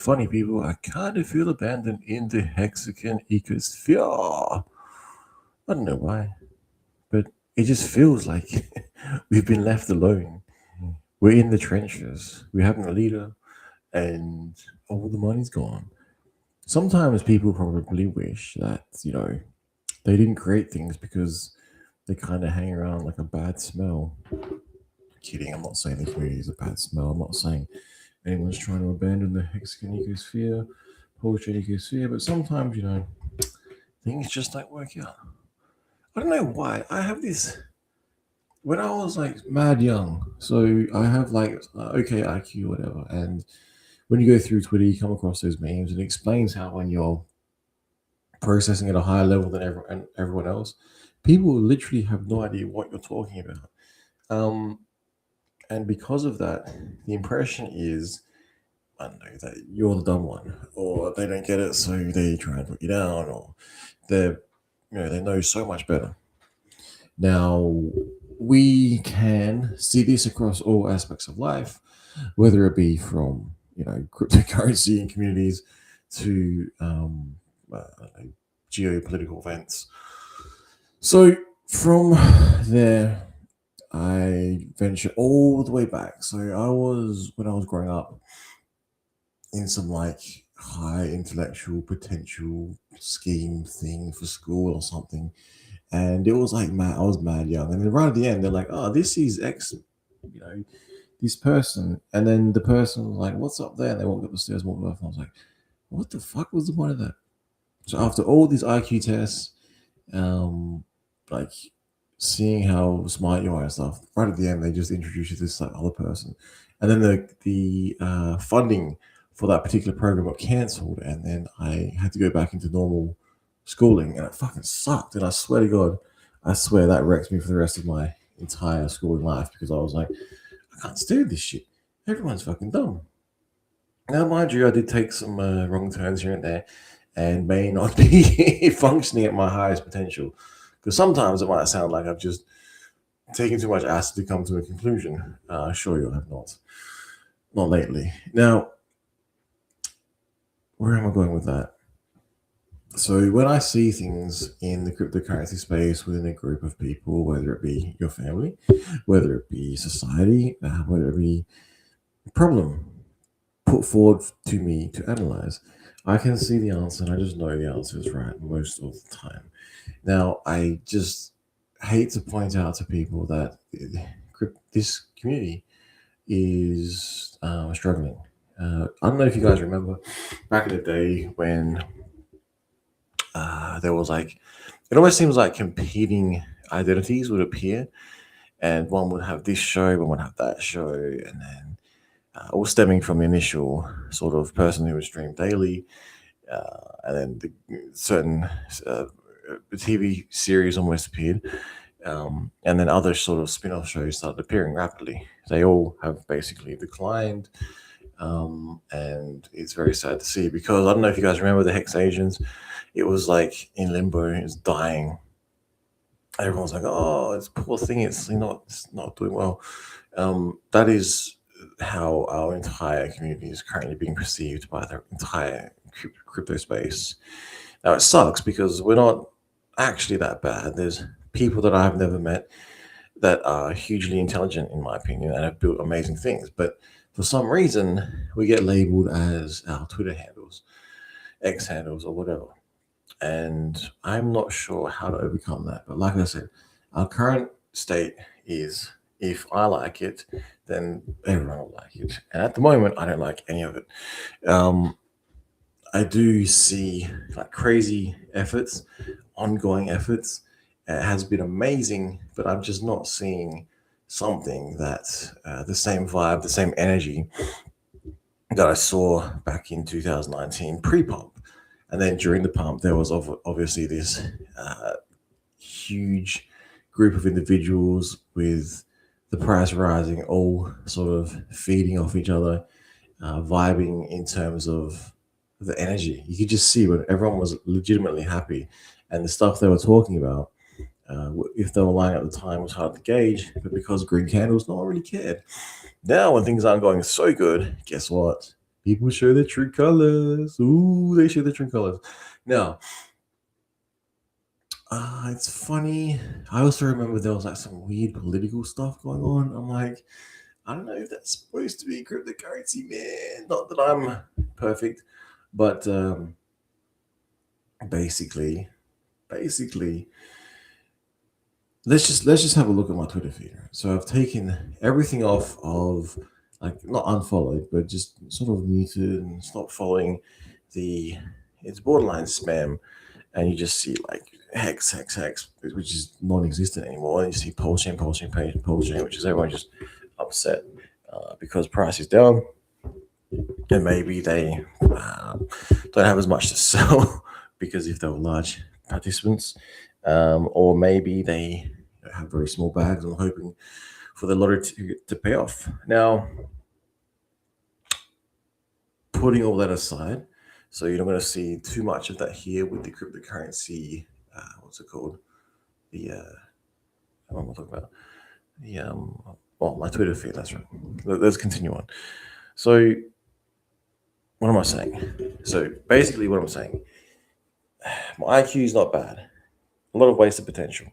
Funny people, I kind of feel abandoned in the Hexagon ecosphere. I don't know why, but it just feels like we've been left alone. We're in the trenches. We haven't a leader, and all the money's gone. Sometimes people probably wish that, they didn't create things because they kind of hang around like a bad smell. Kidding, I'm not saying the community is a bad smell. I'm not saying anyone's trying to abandon the Hexagon ecosphere, poetry ecosphere, but sometimes, things just don't work out. I don't know why. I have this when I was like mad young. So I have like okay IQ whatever, and when you go through Twitter, you come across those memes, and it explains how when you're processing at a higher level than everyone else, people literally have no idea what you're talking about. Um, and because of that, the impression is I don't know that you're the dumb one, or they don't get it, so they try and put you down, or they're they know so much better. Now, we can see this across all aspects of life, whether it be from cryptocurrency and communities to I don't know, geopolitical events. So from there, I venture all the way back. So I was when I was growing up in some like high intellectual potential scheme thing for school or something, and it was like mad. I was mad young, and then right at the end, they're like, "Oh, this is X, this person," and then the person was like, "What's up there?" And they walked up the stairs, walked off, and I was like, "What the fuck was the point of that?" So after all these IQ tests, like seeing how smart you are and stuff, right at the end, they just introduce you to this like other person, and then the funding for that particular program got cancelled, and then I had to go back into normal schooling, and it fucking sucked. And I swear to God, I swear that wrecked me for the rest of my entire schooling life because I was like, I can't stand this shit. Everyone's fucking dumb. Now, mind you, I did take some wrong turns here and there, and may not be functioning at my highest potential. Because sometimes it might sound like I've just taken too much acid to come to a conclusion. I assure you, I have not lately. Now, where am I going with that? So when I see things in the cryptocurrency space within a group of people, whether it be your family, whether it be society, whether it be a problem put forward to me to analyze, I can see the answer and I just know the answer is right most of the time. Now, I just hate to point out to people that this community is struggling. I don't know if you guys remember back in the day when there was like it almost seems like competing identities would appear, and one would have this show, one would have that show, and then all stemming from the initial sort of person who would stream daily, and then the certain uh, TV series almost appeared, and then other sort of spin-off shows started appearing rapidly. They all have basically declined, and it's very sad to see because I don't know if you guys remember the Hex Agents. It was like in limbo, it's dying. Everyone's like, "Oh, it's a poor thing. It's not doing well." That is how our entire community is currently being perceived by the entire crypto space. Now it sucks because we're not actually that bad. There's people that I've never met that are hugely intelligent, in my opinion, and have built amazing things. But for some reason, we get labeled as our Twitter handles, X handles, or whatever. And I'm not sure how to overcome that. But like I said, our current state is if I like it, then everyone will like it. And at the moment, I don't like any of it. Um, I do see like crazy efforts, ongoing efforts. It has been amazing, but I'm just not seeing something that the same vibe, the same energy that I saw back in 2019 pre-pump. And then during the pump, there was obviously this uh, huge group of individuals with the price rising, all sort of feeding off each other, vibing in terms of the energy. You could just see when everyone was legitimately happy, and the stuff they were talking about. If they were lying at the time was hard to gauge, but because green candles, no one really cared. Now, when things aren't going so good, guess what? People show their true colors. Ooh, they show their true colors. Now, it's funny. I also remember there was like some weird political stuff going on. I'm like, I don't know if that's supposed to be cryptocurrency, man. Not that I'm perfect, but basically, let's just have a look at my Twitter feed. So I've taken everything off of, like, not unfollowed, but just sort of muted and stopped following the. It's borderline spam, and you just see like hex, which is non-existent anymore. And you see pole chain, which is everyone just upset because price is down, and maybe they don't have as much to sell because if they were large participants, or maybe they have very small bags and hoping for the lottery to pay off. Now, putting all that aside, so you're not going to see too much of that here with the cryptocurrency. What's it called? The what am I talking about? The well, my Twitter feed. That's right. Let's continue on. So, what am I saying? So basically, what I'm saying, my IQ is not bad. A lot of wasted potential.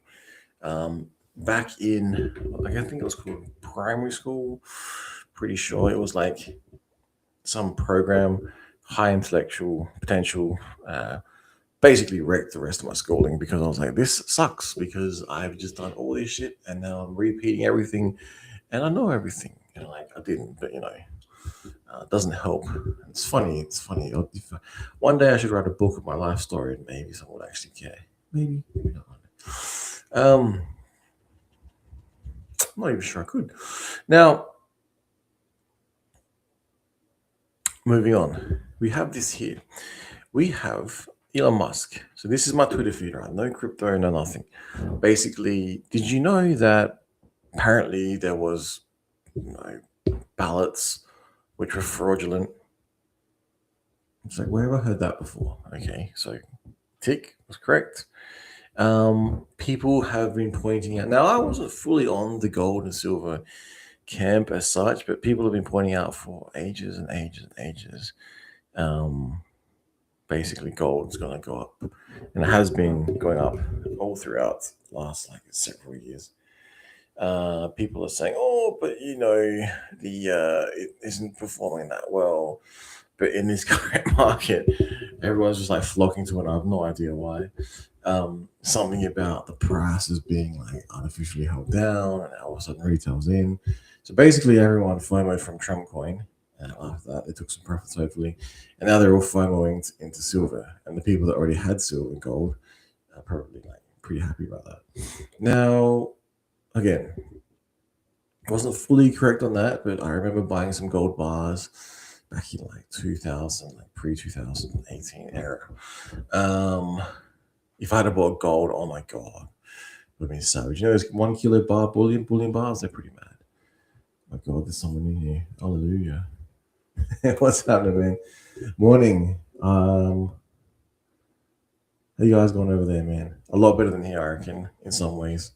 Back in, like, I think it was called primary school. Pretty sure it was like some program, high intellectual potential. Basically wrecked the rest of my schooling because I was like, this sucks because I've just done all this shit and now I'm repeating everything and I know everything. Like I didn't, but it doesn't help. It's funny. One day I should write a book of my life story and maybe someone would actually care. Maybe not. I'm not even sure I could. Now, moving on, we have this here. We have Elon Musk. So this is my Twitter feed, right? No crypto, no nothing. Basically, did you know that apparently there was ballots which were fraudulent? It's like, where have I heard that before? Okay, so tick was correct. People have been pointing out. Now, I wasn't fully on the gold and silver camp as such, but people have been pointing out for ages and ages and ages. Basically, gold's going to go up, and it has been going up all throughout the last like several years. People are saying, "Oh, but it isn't performing that well." But in this current market, everyone's just like flocking to it. I have no idea why. Something about the prices being like artificially held down, and all of a sudden retail's in. So basically, everyone FOMO from Trump coin, and after that, they took some profits hopefully, and now they're all FOMOing into silver. And the people that already had silver and gold are probably like pretty happy about that. Now, again, wasn't fully correct on that, but I remember buying some gold bars back in like 2000, like pre-2018 era. If I had bought gold, oh my god, it would have been savage. Those 1 kilo bar bullion bars, they're pretty mad. Oh my god, there's someone in here. Hallelujah. What's happening, man? Morning. How you guys going over there, man? A lot better than here, I reckon, in some ways.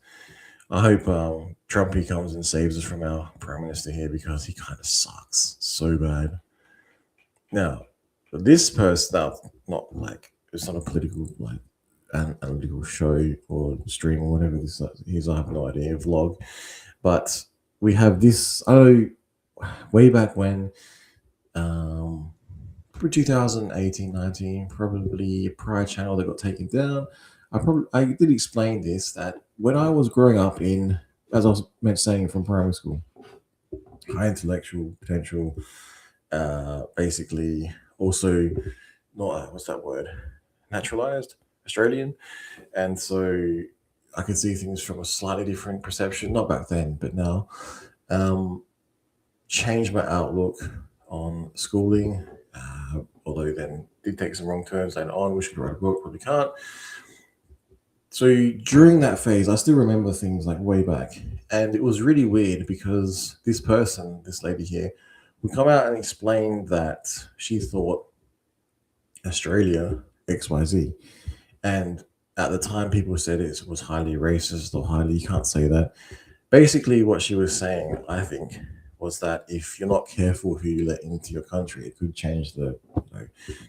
I hope Trumpy comes and saves us from our prime minister here because he kind of sucks so bad. Now, this person, not like, it's not a political like analytical show or stream or whatever this is. I have no idea, vlog, but we have this. I don't know, way back when, for 2018, 19, probably a prior channel that got taken down. I did explain this, that when I was growing up in, as I was saying, from primary school, high intellectual potential, basically also not what's that word, naturalized Australian, and so I could see things from a slightly different perception. Not back then, but now. Changed my outlook on schooling, although then did take some wrong turns later on. Wish I could write a book, probably can't. So during that phase, I still remember things like way back, and it was really weird because this lady here, would come out and explain that she thought Australia XYZ, and at the time people said it was highly racist or highly, you can't say that. Basically, what she was saying, I think, was that if you're not careful who you let into your country, it could change the,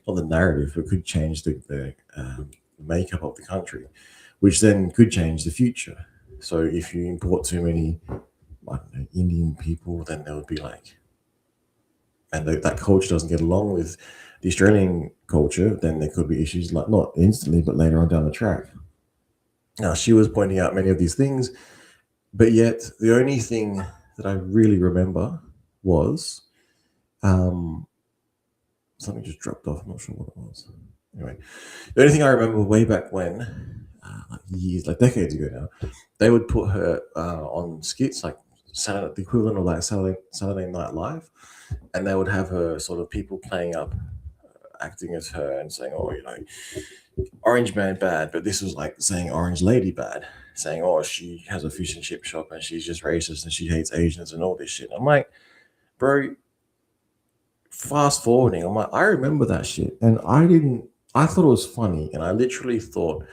not the narrative, but could change the makeup of the country, which then could change the future. So if you import too many, I don't know, Indian people, then there would be like, and that culture doesn't get along with the Australian culture, then there could be issues, like not instantly, but later on down the track. Now, she was pointing out many of these things, but yet the only thing that I really remember was um, something just dropped off. I'm not sure what it was. Anyway, the only thing I remember way back when, like years, like decades ago now, they would put her on skits like Saturday, the equivalent of like Saturday Night Live, and they would have her sort of people playing up, acting as her and saying, "Oh, Orange Man bad," but this was like saying Orange Lady bad, saying, "Oh, she has a fish and chip shop and she's just racist and she hates Asians and all this shit." I'm like, bro, fast forwarding, I'm like, I remember that shit, and I thought it was funny, and I literally thought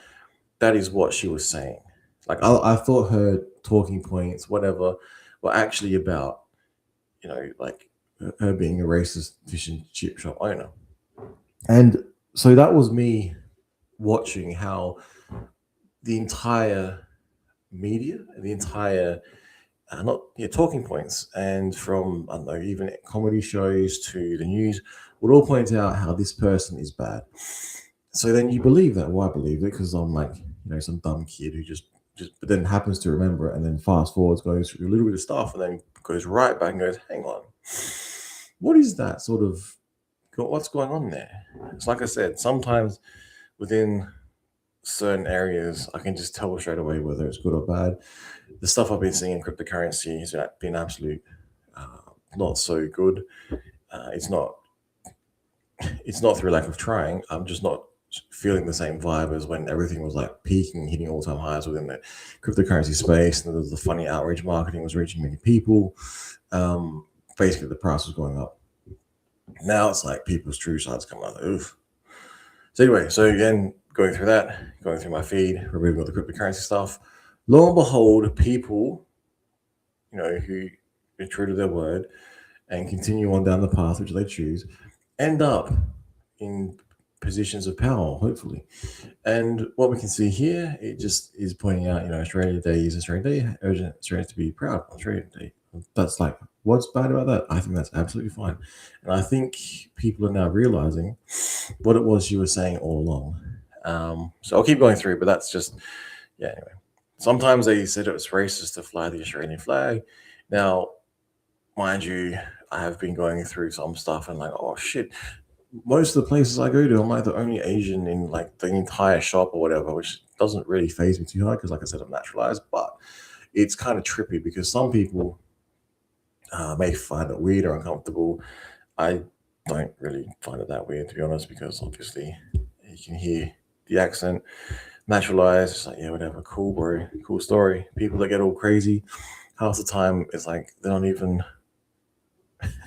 that is what she was saying. Like, I thought her talking points, whatever, were actually about, like her being a racist fish and chip shop owner. And so that was me watching how the entire media, the entire not talking points, and from I don't know, even comedy shows to the news, would all point out how this person is bad. So then you believe that. Well, I believe it because I'm like some dumb kid who just but then happens to remember it, and then fast forwards, goes through a little bit of stuff, and then goes right back and goes, "Hang on, what is that sort of? What's going on there?" It's like I said, sometimes within certain areas, I can just tell straight away whether it's good or bad. The stuff I've been seeing in cryptocurrency has been absolute not so good. It's not. It's not through lack of trying. I'm just not feeling the same vibe as when everything was like peaking, hitting all-time highs within the cryptocurrency space, and the funny outrage marketing was reaching many people. Basically, the price was going up. Now it's like people's true sides come out. Oof. So anyway, so again, going through my feed, removing all the cryptocurrency stuff. Lo and behold, people, who are true to their word and continue on down the path which they choose, end up in positions of power, hopefully. And what we can see here, it just is pointing out, Australia Day is Australia Day, urgent Australians to be proud of Australia Day. That's like, what's bad about that? I think that's absolutely fine. And I think people are now realizing what it was you were saying all along. So I'll keep going through, but that's just, anyway. Sometimes they said it was racist to fly the Australian flag. Now, mind you, I have been going through some stuff and like, oh shit, most of the places I go to, I'm like the only Asian in like the entire shop or whatever, which doesn't really phase me too hard because, like I said, I'm naturalized. But it's kind of trippy because some people may find it weird or uncomfortable. I don't really find it that weird, to be honest, because obviously you can hear the accent. Naturalized, it's like, yeah, whatever, cool, bro, cool story. People that get all crazy, half the time it's like they're not even.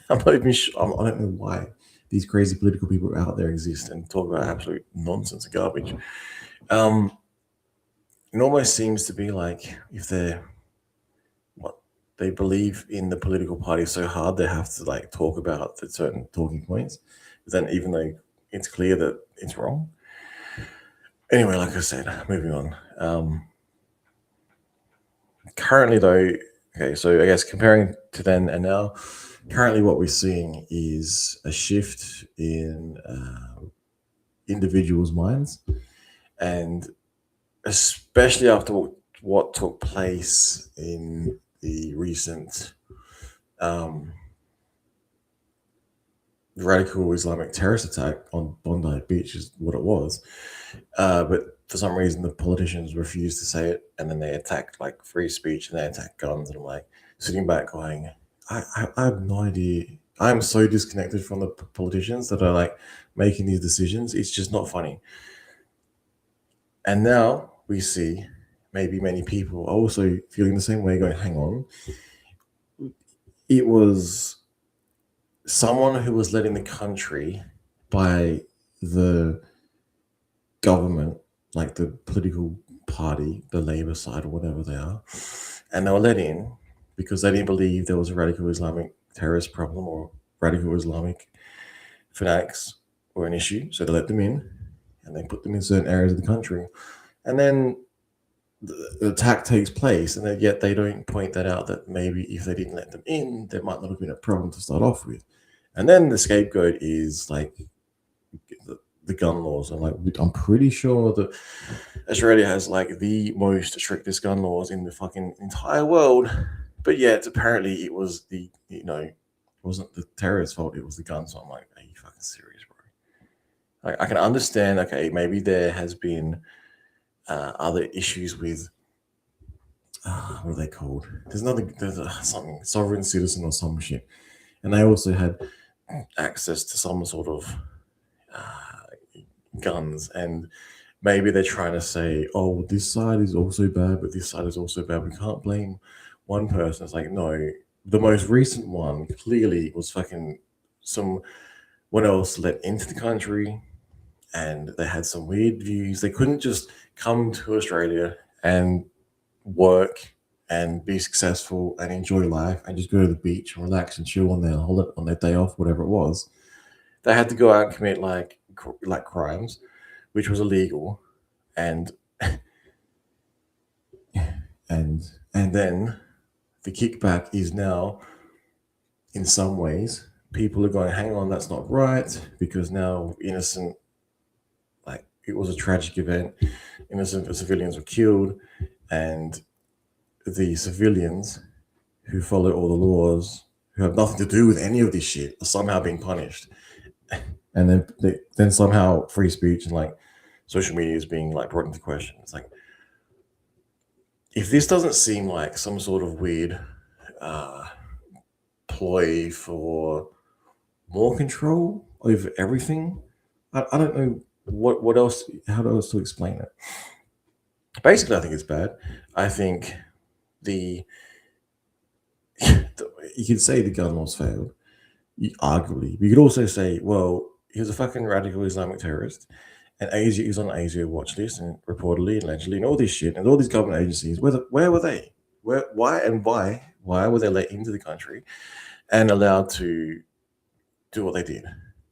I'm not even sure. I don't know why these crazy political people out there exist and talk about absolute nonsense and garbage. It almost seems to be like if they believe in the political party so hard they have to like talk about the certain talking points, but then even though it's clear that it's wrong. Anyway, like I said, moving on. Currently, though, okay, so I guess comparing to then and now, currently what we're seeing is a shift in individuals' minds, and especially after what took place in the recent radical Islamic terrorist attack on Bondi Beach is what it was. But for some reason, the politicians refused to say it, and then they attacked like free speech and they attacked guns. And I'm like sitting back going, I have no idea. I'm so disconnected from the politicians that are like making these decisions. It's just not funny. And now we see maybe many people are also feeling the same way, going, hang on. It was someone who was led in the country by the government, like the political party, the Labour side or whatever they are, and they were let in because they didn't believe there was a radical Islamic terrorist problem or radical Islamic fanatics were an issue, so they let them in and they put them in certain areas of the country. And then the attack takes place, and then yet they don't point that out that maybe if they didn't let them in, there might not have been a problem to start off with. And then the scapegoat is like the gun laws. I'm pretty sure that Australia has like the most strictest gun laws in the fucking entire world, but yet apparently it was it wasn't the terrorist's fault, it was the guns. So I'm like, are you fucking serious, bro? Like, I can understand, okay, maybe there has been other issues with what are they called? There's something sovereign citizen or some shit, and they also had access to some sort of guns, and maybe they're trying to say, oh, this side is also bad, but this side is also bad. We can't blame one person. It's like, no, the most recent one clearly was fucking someone else let into the country, and they had some weird views. They couldn't just come to Australia and work and be successful and enjoy life and just go to the beach and relax and chill on their day off, whatever it was. They had to go out and commit like crimes, which was illegal, and and then the kickback is now, in some ways, people are going, hang on, that's not right, because now innocent, like it was a tragic event, innocent civilians were killed, and the civilians who follow all the laws, who have nothing to do with any of this shit, are somehow being punished. And then somehow free speech and like social media is being like brought into question. It's like, if this doesn't seem like some sort of weird ploy for more control over everything, I don't know what else, how else to explain it. Basically, I think it's bad. I think you could say the gun laws failed, arguably. You could also say, well, he was a fucking radical Islamic terrorist, and Asia is on the Asia watch list, and reportedly, allegedly, and all this shit, and all these government agencies. Where were they? Why were they let into the country and allowed to do what they did?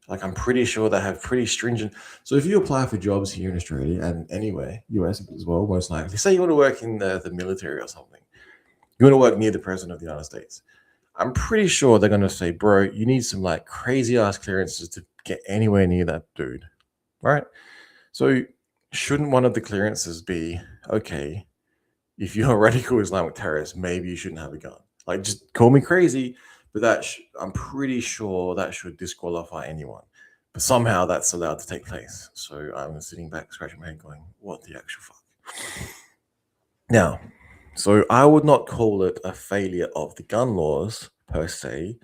Like, I'm pretty sure they have pretty stringent. So if you apply for jobs here in Australia and anywhere, US as well, most likely, say you want to work in the military or something, you want to work near the president of the United States, I'm pretty sure they're going to say, bro, you need some like crazy ass clearances to get anywhere near that dude, right? So shouldn't one of the clearances be, okay, if you're a radical Islamic terrorist, maybe you shouldn't have a gun? Like, just call me crazy, but I'm pretty sure that should disqualify anyone. But somehow that's allowed to take place. So I'm sitting back, scratching my head, going, what the actual fuck? Now, so I would not call it a failure of the gun laws per se.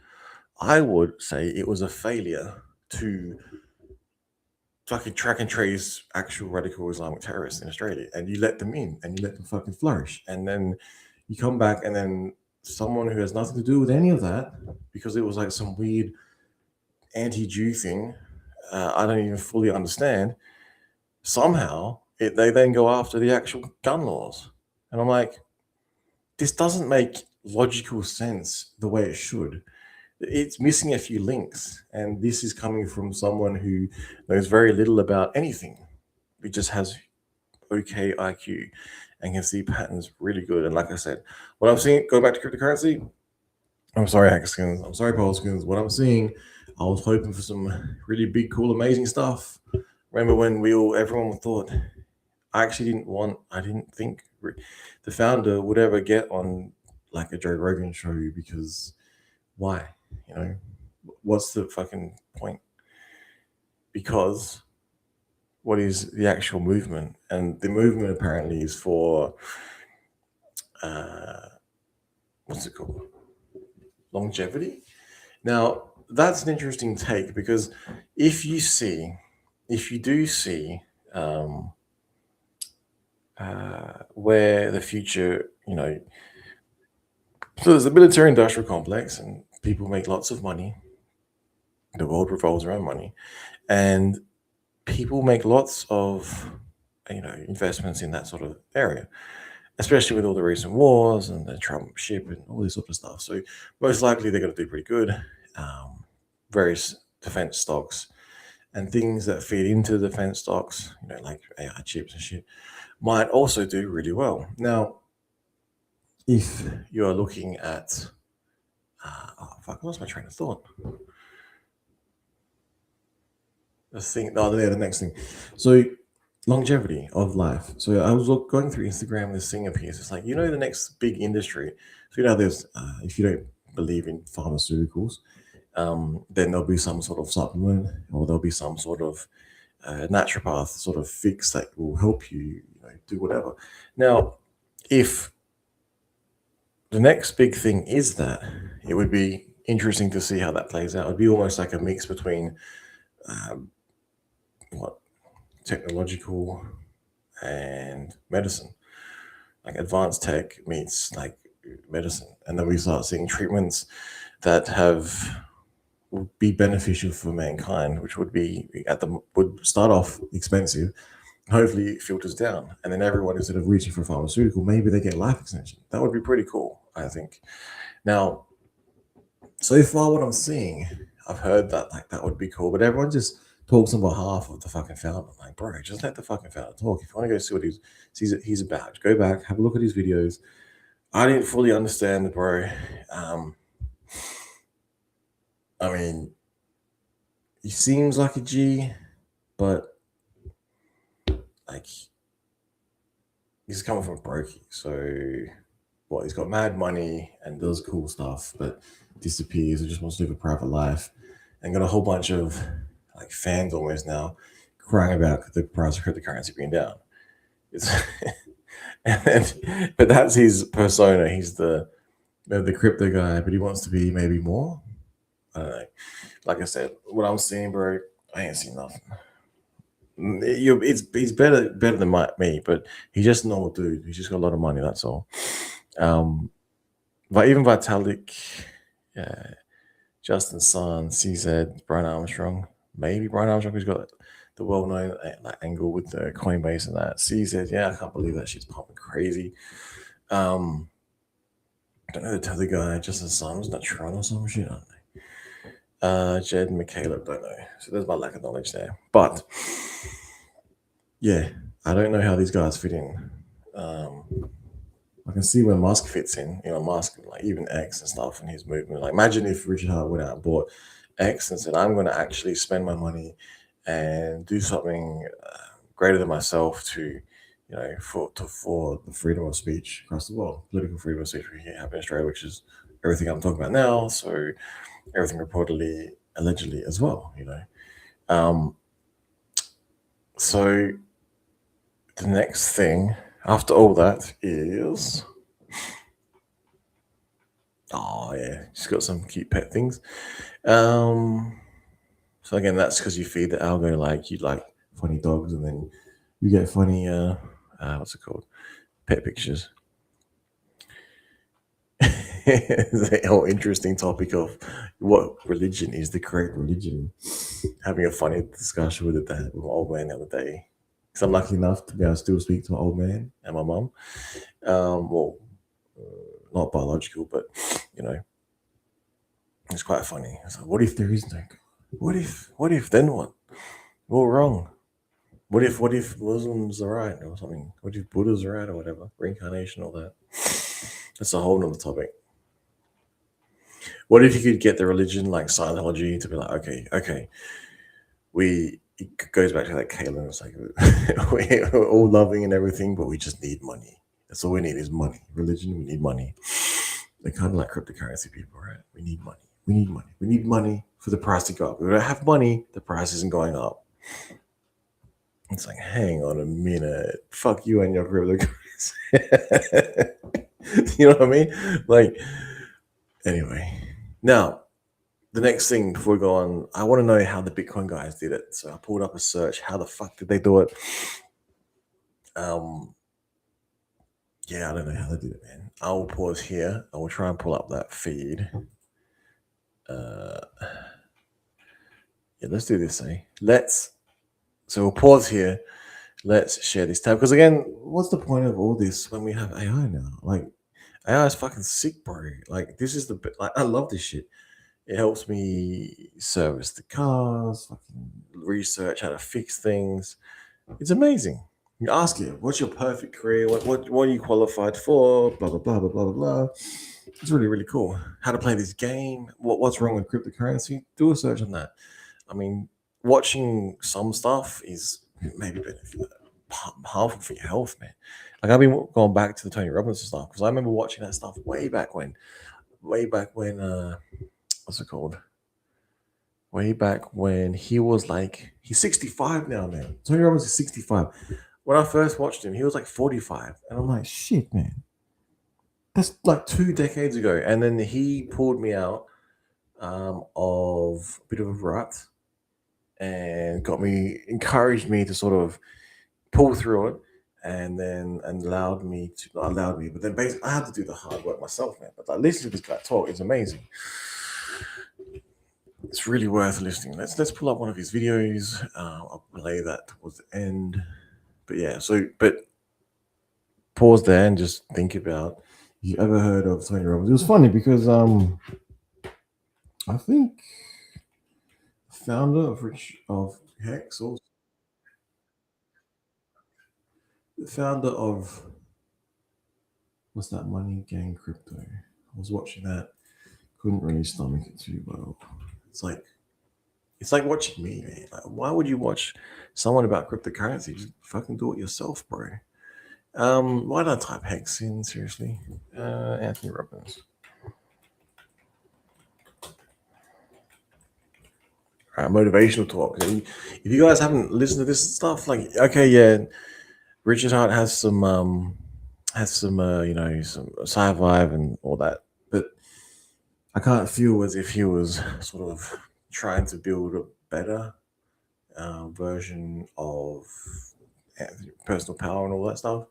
I would say it was a failure to fucking track and trace actual radical Islamic terrorists in Australia, and you let them in and you let them fucking flourish, and then you come back and then someone who has nothing to do with any of that, because it was like some weird anti-Jew thing, I don't even fully understand, somehow they then go after the actual gun laws. And I'm like, this doesn't make logical sense the way it should. It's missing a few links, and this is coming from someone who knows very little about anything. He just has okay IQ and can see patterns really good. And like I said, what I'm seeing, going back to cryptocurrency, I'm sorry, Hackskins, I'm sorry, Polskins, what I'm seeing, I was hoping for some really big, cool, amazing stuff. Remember when everyone thought, I didn't think the founder would ever get on like a Joe Rogan show, because why? You know, what's the fucking point? Because what is the actual movement? And the movement apparently is for what's it called? Longevity. Now that's an interesting take, because if you do see where the future, so there's a military industrial complex and people make lots of money. The world revolves around money, and people make lots of investments in that sort of area. especially with all the recent wars and the Trump ship and all this sort of stuff. So most likely they're going to do pretty good. Various defense stocks and things that feed into defense stocks, like AI chips and shit, might also do really well. Now, if you are looking at, oh fuck, I lost my train of thought. The next thing. So longevity of life. So I was going through Instagram, this thing appears. It's like, the next big industry. So there's if you don't believe in pharmaceuticals, then there'll be some sort of supplement, or there'll be some sort of naturopath sort of fix that will help you, do whatever. Now, if the next big thing is that, it would be interesting to see how that plays out. It'd be almost like a mix between what technological and medicine, like advanced tech meets like medicine, and then we start seeing treatments that would be beneficial for mankind, which would start off expensive. Hopefully it filters down, and then everyone, instead of reaching for pharmaceutical, maybe they get life extension. That would be pretty cool, I think. Now, so far what I'm seeing, I've heard that like that would be cool, but everyone just talks on behalf of the fucking founder. Like, bro, just let the fucking founder talk. If you want to go see what he's about, go back, have a look at his videos. I didn't fully understand, bro. I mean, he seems like a G, but like he's coming from brokey, so what? He's got mad money and does cool stuff, but disappears or just wants to live a private life, and got a whole bunch of like fans almost now crying about the price of cryptocurrency being down. It's but that's his persona. He's the crypto guy, but he wants to be maybe more. I don't know. Like I said, what I'm seeing, bro, I ain't seen nothing. He's better than me, but he's just a normal dude. He's just got a lot of money. That's all. But even Vitalik, Justin Sun, CZ, Brian Armstrong, maybe Brian Armstrong, who's got the well-known like angle with the Coinbase and that. CZ, yeah, I can't believe that shit's pumping crazy. I don't know the other guy, Justin Sun, was that Tron or some shit? I don't know. Jed McCaleb, don't know. So there's my lack of knowledge there. But yeah, I don't know how these guys fit in. I can see where Musk fits in. Musk, like even X and stuff, and his movement. Like, imagine if Richard Hart went out and bought X and said, "I'm going to actually spend my money and do something greater than myself to, for the freedom of speech across the world, political freedom of speech we have in Australia, which is everything I'm talking about now. So everything reportedly, allegedly as well. So the next thing after all that is, oh yeah, she's got some cute pet things. So again, that's because you feed the algo like you like funny dogs, and then you get funny what's it called, pet pictures. The whole interesting topic of what religion is the correct religion. Having a funny discussion with my old man the other day, because I'm lucky enough to be able to still speak to my old man and my mum. Well, not biological, but it's quite funny. It's like, what if there is no God? What if then what? We're wrong. What if Muslims are right or something? What if Buddha's right or whatever? Reincarnation, all that. That's a whole nother topic. What if you could get the religion like Scientology to be like, okay, it goes back to that Kaylin. It's like we're all loving and everything, but we just need money. That's all we need is money. Religion, we need money. They're kind of like cryptocurrency people, right? We need money. We need money. We need money for the price to go up. If we don't have money, the price isn't going up. It's like, hang on a minute. Fuck you and your cryptocurrency. You know what I mean? Like, anyway. Now, the next thing before we go on, I want to know how the Bitcoin guys did it. So I pulled up a search. How the fuck did they do it? Yeah, I don't know how they did it, man. I will pause here. I will try and pull up that feed. Yeah, let's do this, eh? So we'll pause here. let's share this tab. Because again, what's the point of all this when we have AI now? Like, AI is fucking sick, bro. Like, this is like, I love this shit. It helps me service the cars, fucking research how to fix things. It's amazing. You ask it, what's your perfect career? What are you qualified for? Blah blah blah blah blah blah. It's really really cool. How to play this game? What's wrong with cryptocurrency? Do a search on that. I mean, watching some stuff is maybe harmful for your health, man. Like I've been going back to the Tony Robbins stuff because I remember watching that stuff way back when. What's it called? Way back when he was like, he's 65 now, man. Tony Robbins is 65. When I first watched him, he was like 45. And I'm like, shit, man. That's like 2 decades ago. And then he pulled me out of a bit of a rut and encouraged me to sort of pull through it. And then allowed me to, not allowed me, but then basically I had to do the hard work myself, man. But like, listening to this guy talk is amazing. It's really worth listening. Let's pull up one of his videos. I'll play that towards the end. But yeah, but pause there and just think about, you ever heard of Tony Robbins? It was funny because I think the founder of HEX, also the founder of what's that, Money Gang Crypto. I was watching that, couldn't really stomach it too well. It's like watching me, man. Like, why would you watch someone about cryptocurrency? Just fucking do it yourself, bro. Why did I type HEX in? Seriously, Anthony Robbins. Motivational talk. If you guys haven't listened to this stuff, like, okay, yeah, Richard Hart has some some sci-fi and all that, but I can't feel as if he was sort of trying to build a better version of personal power and all that stuff.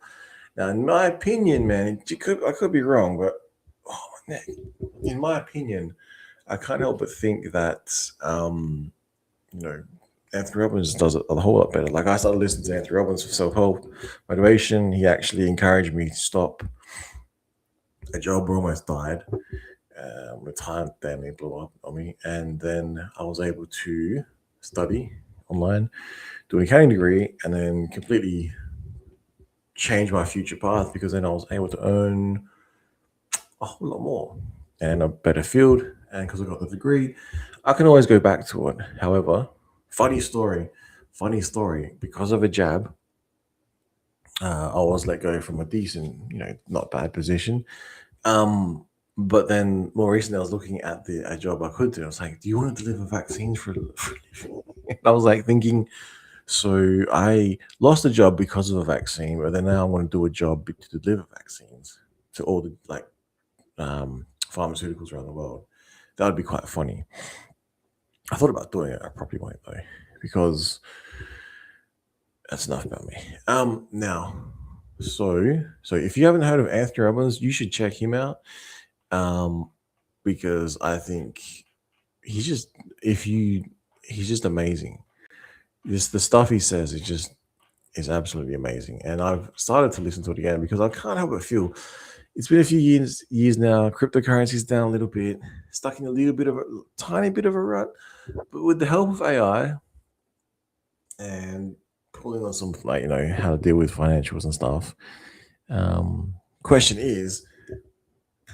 Now, in my opinion, man, I could be wrong, but in my opinion, I can't help but think that Anthony Robbins does it a whole lot better. Like I started listening to Anthony Robbins for self-help, motivation. He actually encouraged me to stop a job where I almost died. Retired, then it blew up on me, and then I was able to study online, do an accounting degree, and then completely change my future path because then I was able to earn a whole lot more and a better field. And because I got the degree, I can always go back to it. However, funny story, because of a jab, I was let go from a decent, not bad position. But then more recently, I was looking at a job I could do. I was like, do you want to deliver vaccines for a living? I was like thinking, so I lost a job because of a vaccine, but then now I want to do a job to deliver vaccines to all the pharmaceuticals around the world. That would be quite funny. I thought about doing it. I probably won't though, because that's enough about me. Now, so if you haven't heard of Anthony Robbins, you should check him out. Because I think he's just amazing. The stuff he says is absolutely amazing. And I've started to listen to it again because I can't help but feel it's been a few years now. Cryptocurrency's down a little bit, stuck in a tiny bit of a rut. But with the help of AI and pulling on some how to deal with financials and stuff. Question is,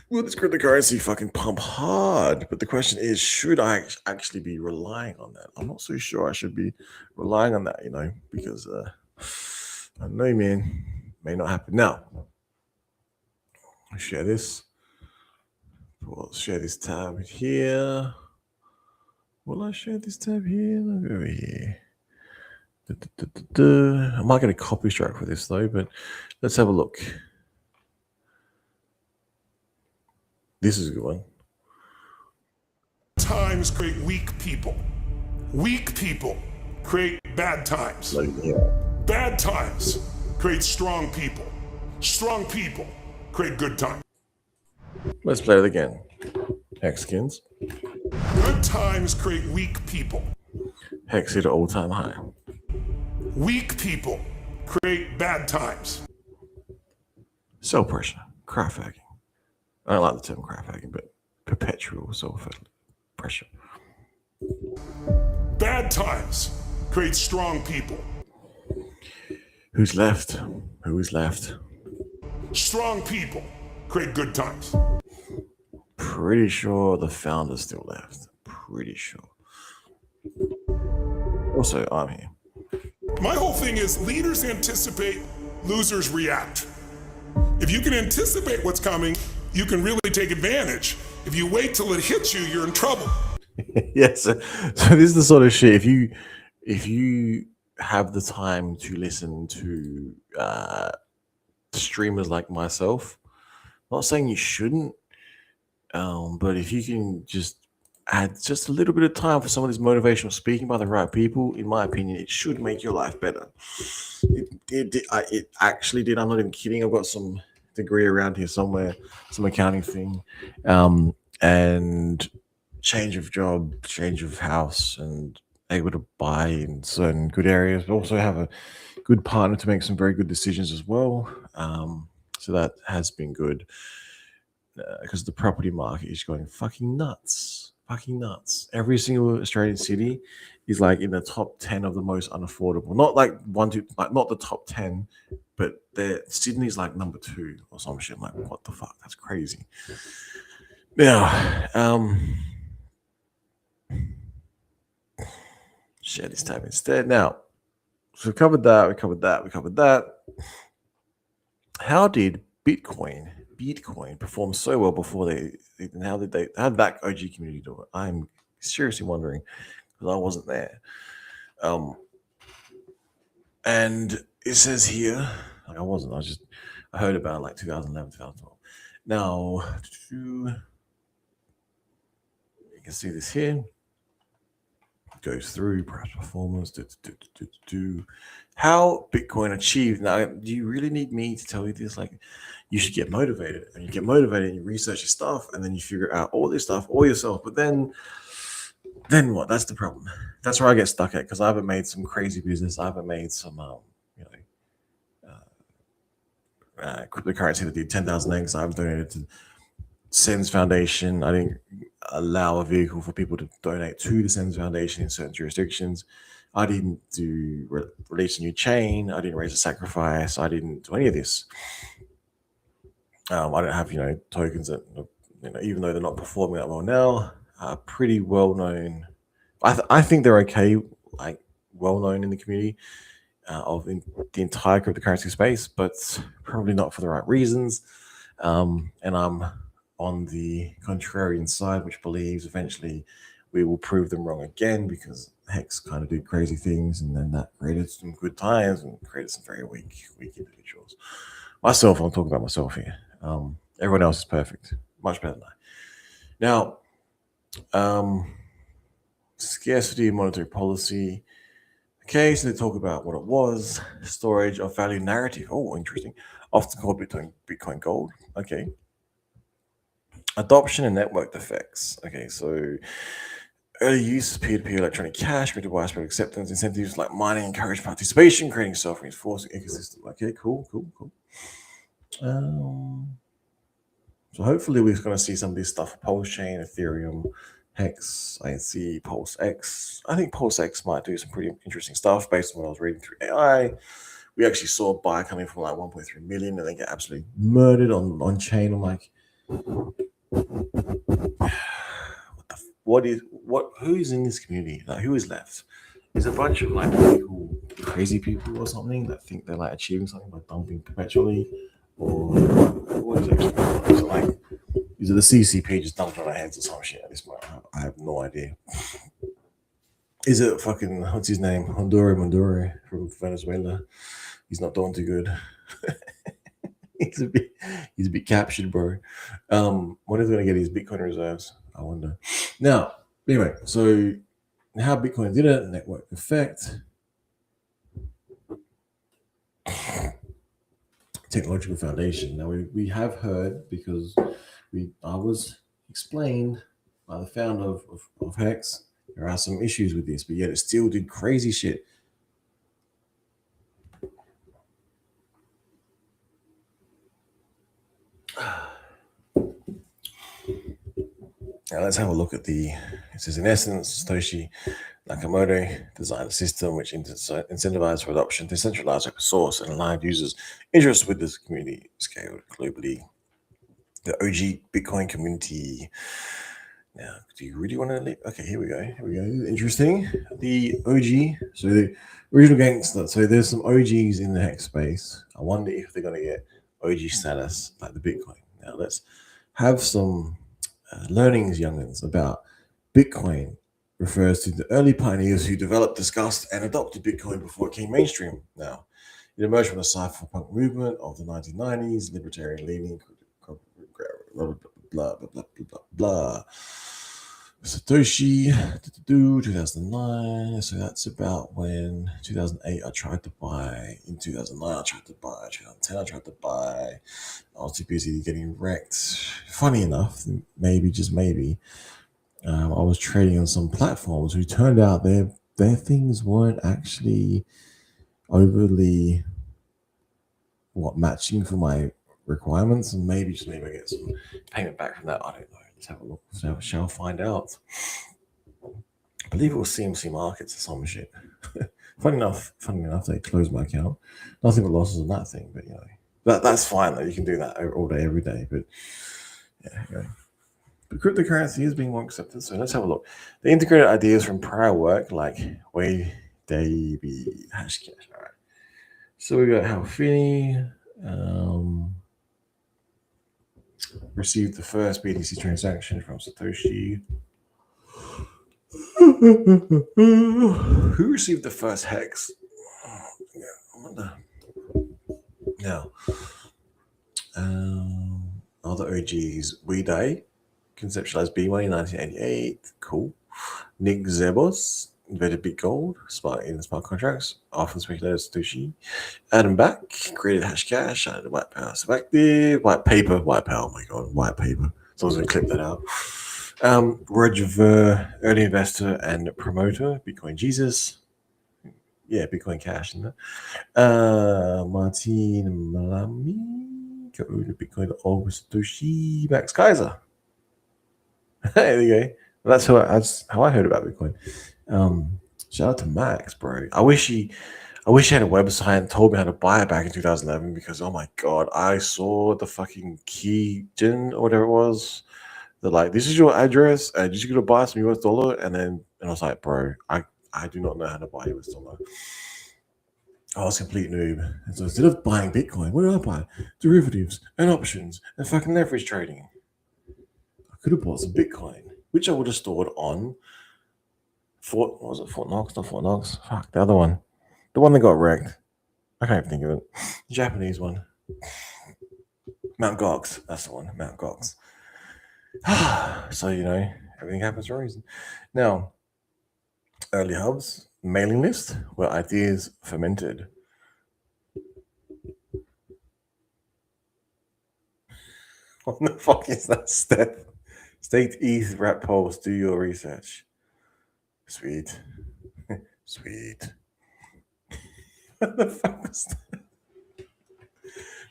will this cryptocurrency fucking pump hard? But the question is, should I actually be relying on that? I'm not so sure I should be relying on that, because I know, man, may not happen. Now, I'll share this. We'll share this tab here. Will I share this tab here? Look over here. I might get a copy strike for this though, but let's have a look. This is a good one. Times create weak people. Weak people create bad times. Bad times create strong people. Strong people create good times. Let's play it again. Hexkins. Good times create weak people. Hex hit an all-time high. Weak people create bad times. Self pressure, craft hacking. I don't like the term craft hacking, but perpetual self pressure. Bad times create strong people. Who's left? Who is left? Strong people create good times. Pretty sure the founder's still left. Pretty sure. Also, I'm here. My whole thing is leaders anticipate, losers react. If you can anticipate what's coming, you can really take advantage. If you wait till it hits you, you're in trouble. Yes. So this is the sort of shit. If you have the time to listen to streamers like myself, not saying you shouldn't, but if you can just add just a little bit of time for some of this motivational speaking by the right people, in my opinion, it should make your life better. It actually did. I'm not even kidding. I've got some degree around here somewhere, some accounting thing, and change of job, change of house, and able to buy in certain good areas, but also have a good partner to make some very good decisions as well. So that has been good because the property market is going fucking nuts. Fucking nuts. Every single Australian city is like in the top 10 of the most unaffordable. Not like like not the top 10, but Sydney's like number 2 or some shit. I'm like, what the fuck? That's crazy. Now, share this tab instead. Now, so we covered that. How did Bitcoin perform so well before how did that OG community do it? I'm seriously wondering because I wasn't there. And it says here, like I heard about it like 2011, 2012. Now, you can see this here. Goes through price performance, how Bitcoin achieved. Now, do you really need me to tell you this? Like, you should get motivated, and you get motivated, and you research your stuff, and then you figure out all this stuff all yourself. But then what? That's the problem. That's where I get stuck at because I haven't made some crazy business. I haven't made some, cryptocurrency that did 10,000 eggs. I've donated to SENS Foundation. I didn't allow a vehicle for people to donate to the SENS Foundation in certain jurisdictions. I didn't release a new chain. I didn't raise a sacrifice. I didn't do any of this. I don't have tokens that even though they're not performing that well now, are pretty well known. I think they're okay, like well known in the community in the entire cryptocurrency space, but probably not for the right reasons. And I'm on the contrarian side, which believes eventually we will prove them wrong again because HEX kind of did crazy things, and then that created some good times and created some very weak individuals. Myself, I'm talking about myself here. Everyone else is perfect, much better than I. Now, scarcity monetary policy. Okay, so they talk about what it was. Storage of value narrative. Oh, interesting. Often called Bitcoin Gold. Okay. Adoption and network effects. Okay, so early use of peer-to-peer electronic cash, with widespread acceptance, incentives like mining encourage participation, creating self-reinforcing ecosystem. Okay, cool. So hopefully we're going to see some of this stuff: Pulse Chain, Ethereum, HEX, INC, Pulse X. I think Pulse X might do some pretty interesting stuff based on what I was reading through AI. We actually saw a buy coming from like 1.3 million and then get absolutely murdered on chain. I'm like, who's in this community? Like, who is left? There's a bunch of like crazy people or something that think they're like achieving something by dumping perpetually, or what is actually going on? So like, is it the CCP just dumped on our heads or some shit at this point? I have no idea. Is it fucking, what's his name? Maduro from Venezuela? He's not doing too good. he's a bit captured, bro. When is he going to get his Bitcoin reserves? I wonder. Now, anyway, so how Bitcoin did it, network effect, technological foundation. Now we have heard, because I was explained by the founder of HEX, there are some issues with this, but yet it still did crazy shit. Now let's have a look at it says, in essence, Satoshi Nakamoto designed a system which incentivized for adoption, decentralized open source, and aligned users' interests with this community scaled globally. The OG Bitcoin community. Now, do you really want to leave? Okay, here we go. Here we go. Interesting. The OG, so the original gangster. So there's some OGs in the HEX space. I wonder if they're going to get OG status like the Bitcoin. Now, let's have some learnings, youngins, about Bitcoin. Refers to the early pioneers who developed, discussed, and adopted Bitcoin before it came mainstream. Now, it emerged from the cypherpunk movement of the 1990s, libertarian leaning, blah, blah, blah, blah, blah, blah. Satoshi, 2009. So that's about when 2008 I tried to buy. In 2009 I tried to buy. 2010 I tried to buy. I was too busy getting wrecked. Funny enough, maybe, just maybe, I was trading on some platforms who turned out their things weren't actually overly matching for my requirements, and maybe I get some payment back from that. I don't know. Let's have a look. So shall find out. I believe it was CMC Markets or some shit. Funny enough, they closed my account. Nothing but losses on that thing, but that's fine though. You can do that all day, every day. But yeah, But cryptocurrency is being more accepted. So let's have a look. They integrated ideas from prior work like Way Davy Hashcash. All right. So we got how Finney received the first BTC transaction from Satoshi. Who received the first HEX? I wonder. Now, other OGs, We Die conceptualized B1 in 1988. Cool. Nick Zebos invented Bitgold, smart contracts, often speculated Satoshi. Adam Back created Hashcash, added White Power Selective, White Paper, oh my god, White Paper. Someone's going to clip that out. Roger Ver, early investor and promoter, Bitcoin Jesus. Yeah, Bitcoin Cash, isn't it? Martin Malami, co-owner Bitcoin August Satoshi, Max Kaiser. There you go. Well, that's how I heard about Bitcoin. Shout out to Max, bro. I wish he had a website and told me how to buy it back in 2011, because oh my god, I saw the fucking keygen or whatever it was. They're like, this is your address, and you're gonna buy some US dollar, and I was like, bro, I do not know how to buy US dollar. I was a complete noob. And so instead of buying Bitcoin, what did I buy? Derivatives and options and fucking leverage trading. I could have bought some Bitcoin, which I would have stored on Fort Knox? Not Fort Knox. Fuck, the other one. The one that got wrecked. I can't even think of it. The Japanese one. Mount Gox. That's the one. Mount Gox. So, everything happens for a reason. Now, early hubs, mailing list, where ideas fermented. What the fuck is that, Steph? State ETH rap post, do your research. Sweet. Sweet. What the fuck was that?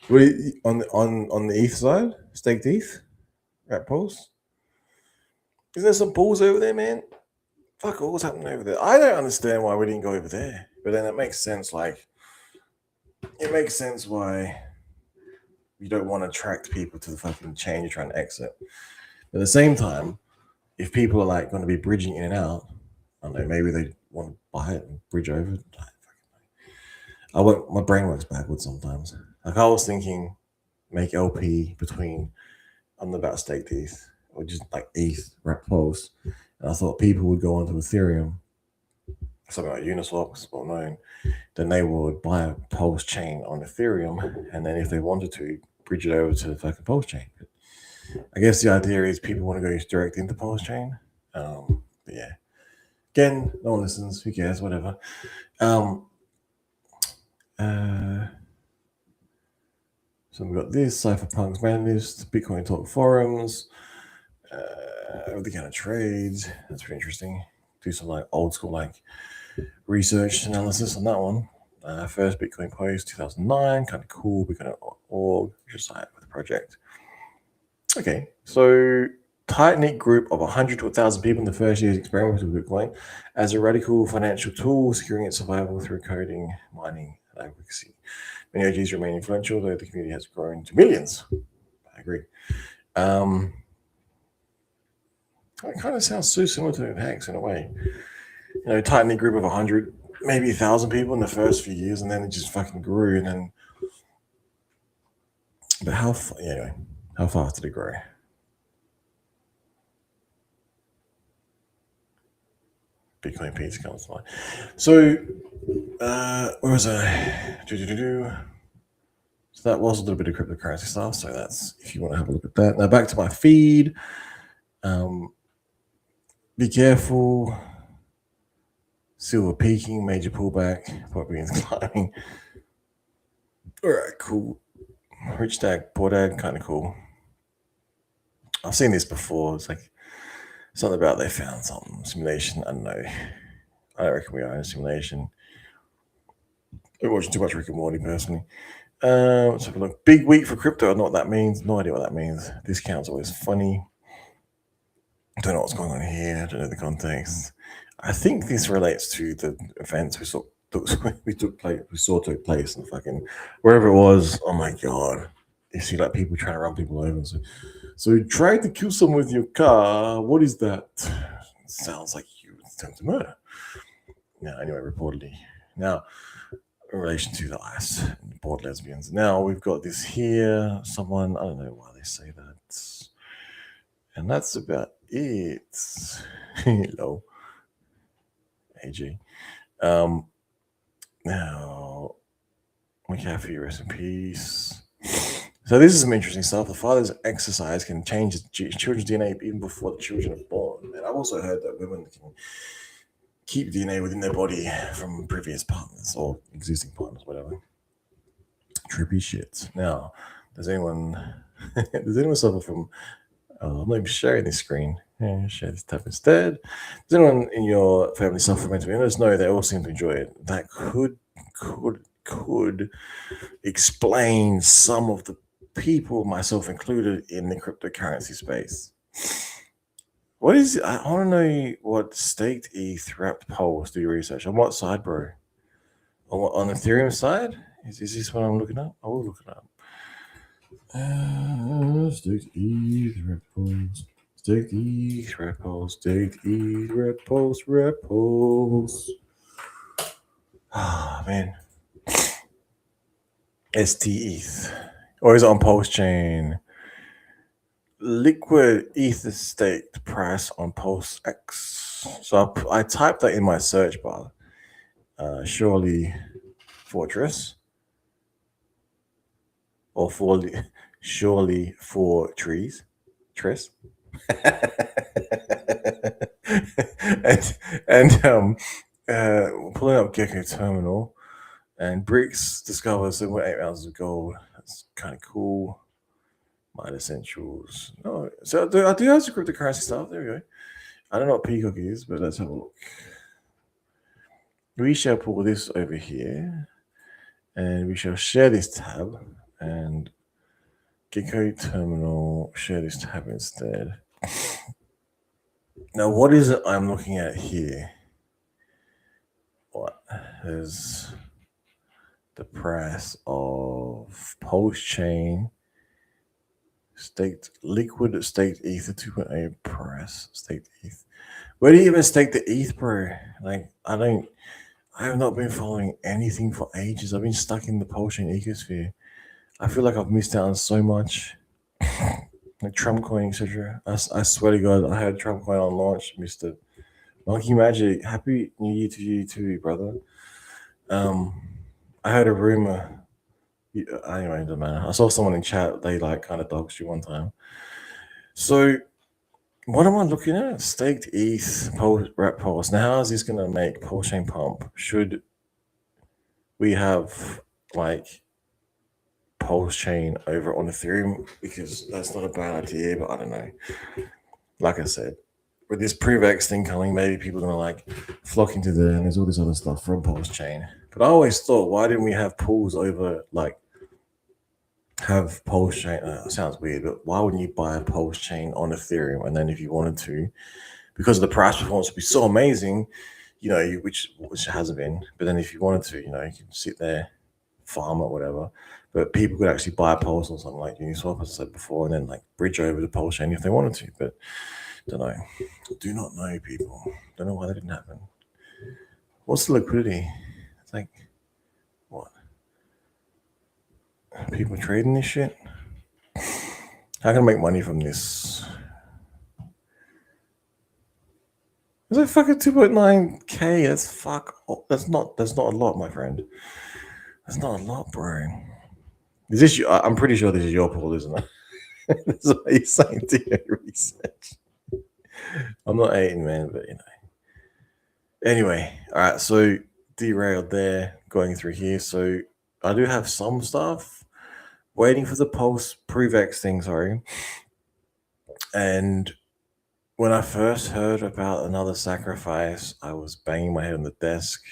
Wait, on the ETH side? Staked ETH? Rap post? Isn't there some pools over there, man? Fuck, what's happening over there? I don't understand why we didn't go over there. But then it makes sense, it makes sense why you don't want to attract people to the fucking chain you're trying to exit. But at the same time, if people are going to be bridging in and out, I don't know, maybe they want to buy it and bridge over. My brain works backwards sometimes. I was thinking, make LP between on the about staked ETH, or just ETH rep post. And I thought people would go onto Ethereum, something like Uniswap, is well known. Then they would buy a Pulse chain on Ethereum, and then if they wanted to, bridge it over to the fucking Pulse chain. But I guess the idea is people want to go direct into Pulse chain. But yeah, again, no one listens. Who cares? Whatever. So we've got this, Cypherpunk's mailing list, Bitcoin Talk forums, the kind of trades. That's pretty interesting. Do some old school research analysis on that one. First Bitcoin post 2009, kind of cool. Bitcoin.org, just with the project. Okay, so tight-knit group of 100 to 1,000 people in the first year's experiment with Bitcoin as a radical financial tool, securing its survival through coding, mining, and advocacy. Many OGs remain influential, though the community has grown to millions. I agree. It kind of sounds so similar to HEX in a way. Tight-knit group of 100, maybe 1,000 people in the first few years, and then it just fucking grew. And then, but how fast did it grow? Bitcoin pizza comes to mind. So, where was I? So that was a little bit of cryptocurrency stuff. So that's if you want to have a look at that. Now back to my feed. Be careful. Silver peaking, major pullback, probably climbing. All right, cool. Rich Dad, Poor Dad, kind of cool. I've seen this before. It's like something about they found something simulation. I don't know. I don't reckon we are in a simulation. I'm watching too much Rick and Morty personally. Let's have a look. Big week for crypto. I don't know what that means. No idea what that means. Discounts always funny. I don't know what's going on here. I don't know the context. I think this relates to the events we saw took place and fucking wherever it was. Oh my god! You see like people trying to run people over. So you tried to kill someone with your car. What is that? It sounds like you attempted murder. Yeah. Anyway, reportedly. Now, in relation to the last bored lesbians. Now we've got this here. Someone, I don't know why they say that. And that's about it. Hello. AG. Now, McAfee, rest in peace. So this is some interesting stuff. The father's exercise can change his children's DNA even before the children are born. And I've also heard that women can keep DNA within their body from previous partners or existing partners, whatever. Trippy shit. Now, does anyone suffer from? I'm not even sharing this screen. Yeah, share this tab instead. Does anyone in your family suffer from mental illness? No, they all seem to enjoy it. That could explain some of the people, myself included, in the cryptocurrency space. What is it? I want to know what staked ETH wrapped polls. Do your research on what side, bro? On Ethereum side? Is this what I'm looking at? I will look it up. Staked ETH wrapped polls. Staked ETH wrapped polls. Staked ETH wrapped polls. Ah, man. ST-ETH. Or is it on Pulse Chain? Liquid Ether staked price on Pulse X. So I typed that in my search bar. Surely Fortress. Or surely for trees. Tress. and pulling up Gecko Terminal. And Bricks discovers 7.8 ounces of gold. That's kind of cool. Mine Essentials. Oh, so I do have some cryptocurrency stuff. There we go. I don't know what Peacock is, but let's have a look. We shall pull this over here. And we shall share this tab. And Gecko Terminal, share this tab instead. Now, what is it I'm looking at here? What? There's the price of Pulse Chain, liquid staked Ether 2.8 price, staked ETH. Where do you even stake the ETH, bro? Like, I have not been following anything for ages. I've been stuck in the Pulse Chain ecosphere. I feel like I've missed out on so much. Like Trump coin, etc. I swear to God, I had Trump coin on launch, missed it. Monkey Magic, happy New Year to you too, brother. I heard a rumor. Anyway, it doesn't matter. I saw someone in chat. They like kind of doxed you one time. So, what am I looking at? Staked ETH, wrap pulse. Now, how is this going to make Pulse Chain pump? Should we have like Pulse Chain over on Ethereum? Because that's not a bad idea, but I don't know. Like I said, with this Prevex thing coming, maybe people are going to like flock into there, and there's all this other stuff from Pulse Chain. But I always thought, why didn't we have pools over like have pulse chain. Sounds weird, but why wouldn't you buy a pulse chain on Ethereum? And then if you wanted to, because the price performance would be so amazing, which it hasn't been. But then if you wanted to, you can sit there, farm or whatever. But people could actually buy a pulse on something like Uniswap, as I said before, and then like bridge over the pulse chain if they wanted to. But don't know. Do not know, people. Don't know why that didn't happen. What's the liquidity? It's like what? People trading this shit? How can I make money from this? It's like fucking 2.9k. That's not a lot, my friend. That's not a lot, bro. Is this? I'm pretty sure this is your pool, isn't it? That's what you're saying to your research. I'm not hating, man, but Anyway, all right. So derailed there, going through here. So I do have some stuff waiting for the pulse Prevex thing. Sorry, and when I first heard about another sacrifice, I was banging my head on the desk,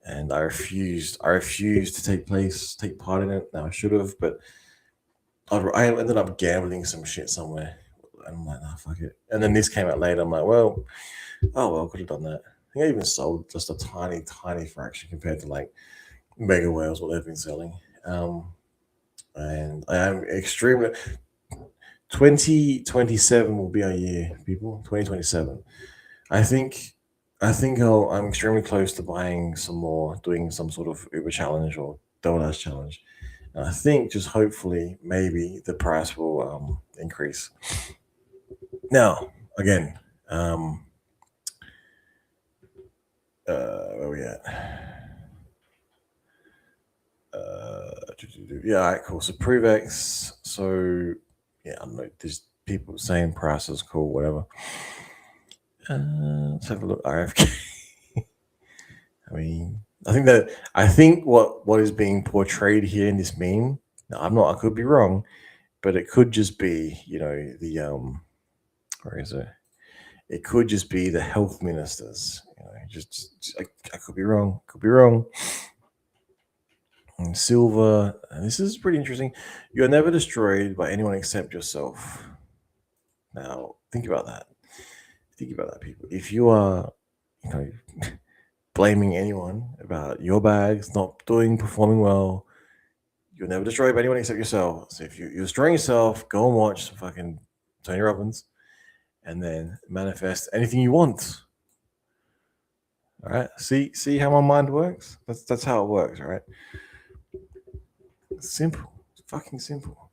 and I refused. I refused to take part in it. Now I should have, but I ended up gambling some shit somewhere, and I'm like, nah, fuck it. And then this came out later. I'm like, well, could have done that. I think I even sold just a tiny, tiny fraction compared to like mega whales, what they've been selling. And I am extremely 2027 will be our year, people. 2027. I think I'm extremely close to buying some more, doing some sort of Uber challenge or Donuts challenge. And I think just hopefully maybe the price will increase. Now, again, where we at? Yeah, all right, cool. So Prevex. So yeah, I don't know. There's people saying price is cool, whatever. Let's have a look. RFK. I think what is being portrayed here in this meme. Now, I could be wrong, but it could just be the where is it? It could just be the health ministers. I could be wrong. Could be wrong. And silver. And this is pretty interesting. You are never destroyed by anyone except yourself. Now, think about that. Think about that, people. If you are, blaming anyone about your bags not performing well, you're never destroyed by anyone except yourself. So if you're destroying yourself, go and watch some fucking Tony Robbins, and then manifest anything you want. All right. See how my mind works. That's how it works. All right. It's simple. It's fucking simple.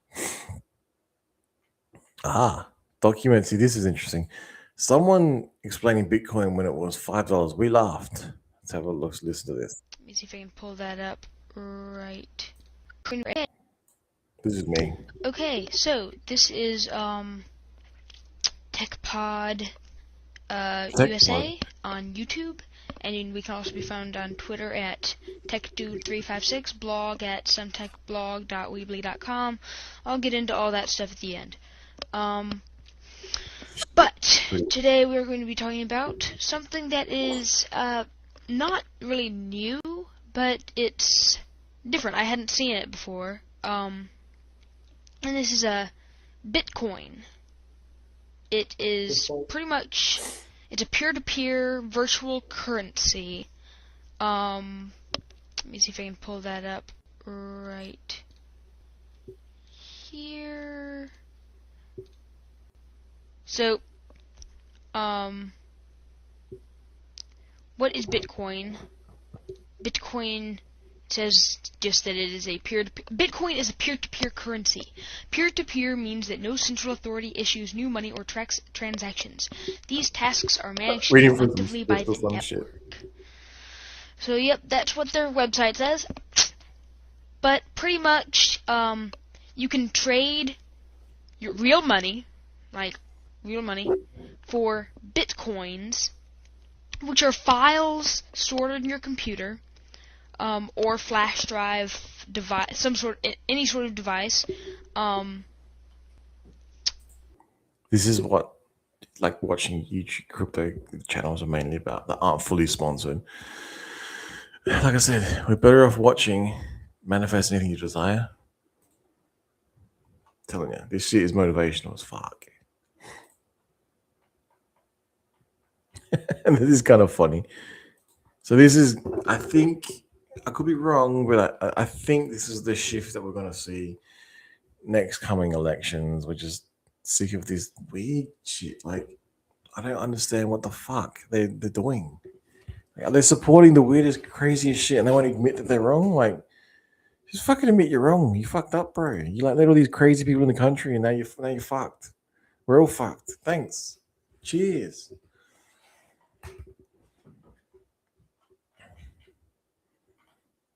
Document. See, this is interesting. Someone explaining Bitcoin when it was $5. We laughed. Let's have a look. Listen to this. Let me see if I can pull that up right. This is me. Okay, so this is TechPod USA on YouTube, and we can also be found on Twitter at TechDude356, blog at sometechblog.weebly.com. I'll get into all that stuff at the end. But today we're going to be talking about something that is not really new, but it's different. I hadn't seen it before. And this is a Bitcoin. It is pretty much, it's a peer-to-peer virtual currency. Let me see if I can pull that up right here. So, what is Bitcoin? Bitcoin says just that it is a peer-to-peer. Bitcoin is a peer-to-peer currency. Peer-to-peer means that no central authority issues new money or tracks transactions. These tasks are managed collectively by the network. So, yep, that's what their website says. But pretty much, you can trade your real money, for Bitcoins, which are files stored in your computer, or flash drive device, any sort of device. This is what, like, watching YouTube crypto channels are mainly about, that aren't fully sponsored. Like I said, we're better off watching Manifest Anything You Desire telling you, this shit is motivational as fuck. And this is kind of funny. So this is, I think, I could be wrong, but I think this is the shift that we're going to see next coming elections. We're just sick of this weird shit. Like, I don't understand what the fuck they're doing. Like, they're supporting the weirdest, craziest shit, and they won't admit that they're wrong. Like, just fucking admit you're wrong. You fucked up, bro. You like let all these crazy people in the country, and now you're fucked. We're all fucked. Thanks. Cheers.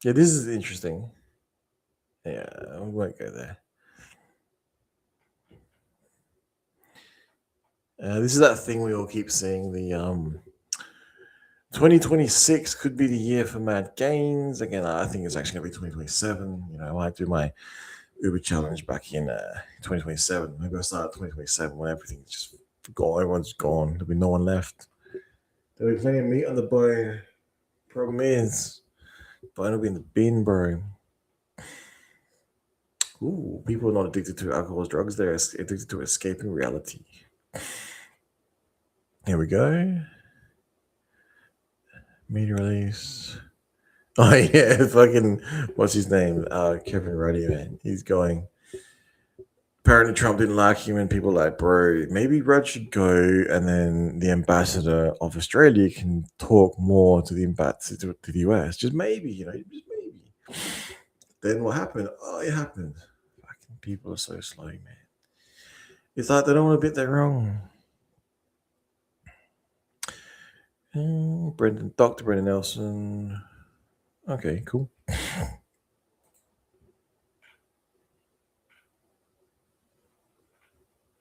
Yeah, this is interesting. Yeah, we won't go there. This is that thing we all keep seeing. The 2026 could be the year for mad gains. Again, I think it's actually gonna be 2027. You know, I might do my Uber challenge back in 2027. Maybe I'll start at 2027 when everything's just gone. Everyone's gone. There'll be no one left. There'll be plenty of meat on the bone. Problem is, bone will be in the bin, bro. Ooh, people are not addicted to alcohol or drugs. They're addicted to escaping reality. Here we go. Media release. Oh yeah, fucking what's his name? Kevin Ruddy, man. He's going. Apparently Trump didn't like him, and people like, bro, maybe Rudd should go, and then the ambassador of Australia can talk more to the ambassador to the US. Just maybe, just maybe. Then what happened? Oh, it happened. Fucking people are so slow, man. It's like they don't want to admit they're wrong. Dr. Brendan Nelson. Okay, cool.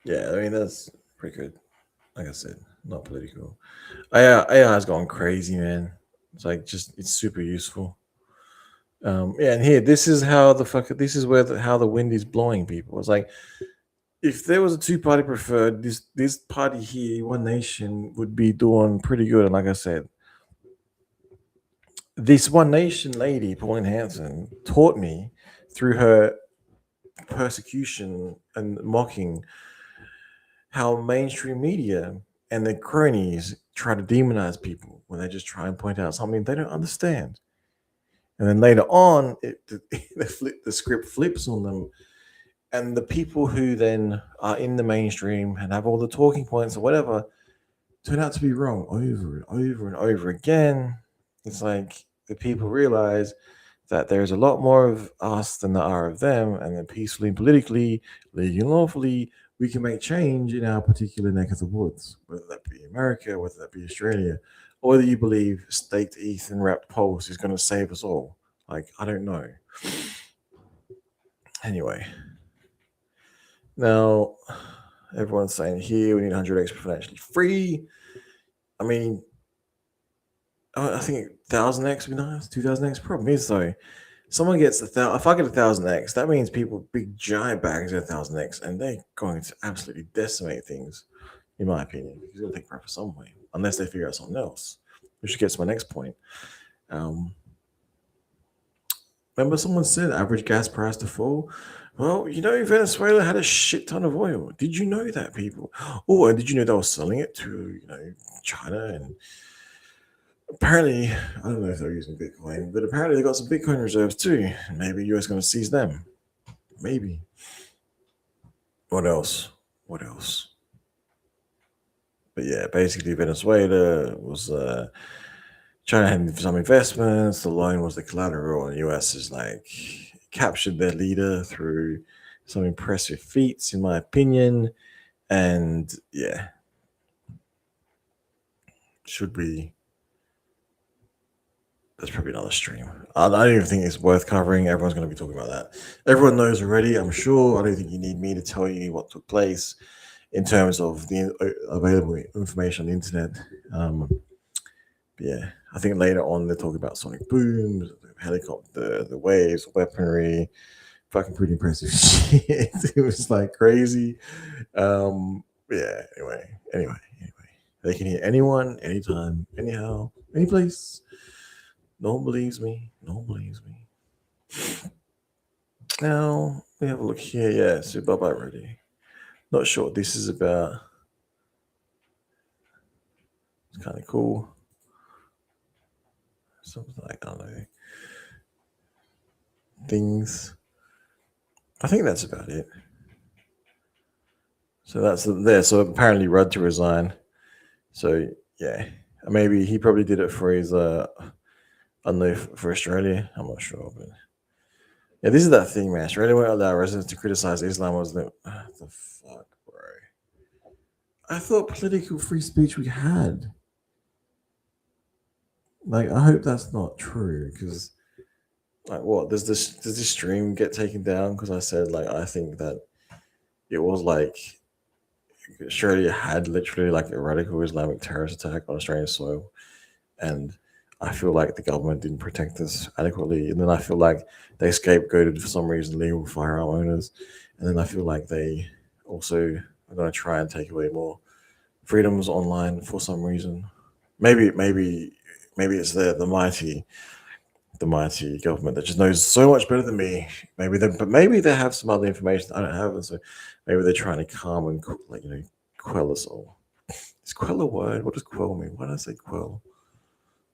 Yeah, I mean, that's pretty good. Like I said, not political. AI has gone crazy, man. It's like it's super useful. Yeah, and here, this is how this is where how the wind is blowing people. It's like, if there was a two-party preferred, this party here, One Nation, would be doing pretty good. And like I said, this One Nation lady, Pauline Hanson, taught me through her persecution and mocking how mainstream media and their cronies try to demonize people when they just try and point out something they don't understand. And then later on, the script flips on them. And the people who then are in the mainstream and have all the talking points or whatever turn out to be wrong over and over and over again. It's like the people realize that there's a lot more of us than there are of them, and then peacefully and politically, legally and lawfully, we can make change in our particular neck of the woods, whether that be America, whether that be Australia, or whether you believe staked ETH and wrapped pulse is going to save us all. Like, I don't know. Anyway. Now, everyone's saying here we need 100x financially free. I mean, I think 1000x would be nice. 2000x. Problem is though, someone gets if I get 1000x, that means people big giant bags of 1000x, and they're going to absolutely decimate things, in my opinion. Because it's going to take profit some way, unless they figure out something else. Which gets to my next point. Remember, someone said average gas price to fall. Well, Venezuela had a shit ton of oil. Did you know that, people? Oh, and did you know they were selling it to, China? And apparently, I don't know if they're using Bitcoin, but apparently they got some Bitcoin reserves too. Maybe the US going to seize them. Maybe. What else? But yeah, basically Venezuela was China had some investments. The loan was the collateral, and the US is like captured their leader through some impressive feats, in my opinion. And yeah, that's probably another stream. I don't even think it's worth covering. Everyone's going to be talking about that. Everyone knows already, I'm sure. I don't think you need me to tell you what took place in terms of the available information on the internet. Yeah, I think later on they're talking about sonic booms, the helicopter, the waves, weaponry, fucking pretty impressive shit. It was like crazy. Yeah, anyway. They can hear anyone, anytime, anyhow, any place. No one believes me. Now, Let me have a look here. Yeah, so bye-bye ready. Not sure what this is about. It's kind of cool. Something like, I don't know. Things. I think that's about it. So that's there. So apparently Rudd to resign. So yeah, maybe he probably did it for his I don't know, for Australia. I'm not sure, but yeah, this is that thing, man. Australia won't allow residents to criticize Islam. Was the fuck, bro? I thought political free speech we had. Like, I hope that's not true, because like, what does this stream get taken down because I said like I think that it was like Australia had literally like a radical Islamic terrorist attack on Australian soil, and I feel like the government didn't protect us adequately, and then I feel like they scapegoated for some reason legal firearm owners, and then I feel like they also are going to try and take away more freedoms online for some reason. Maybe it's the mighty government that just knows so much better than me. Maybe they have some other information I don't have, and so maybe they're trying to calm and quell us all. Is quell a word? What does quell mean? Why did I say quell?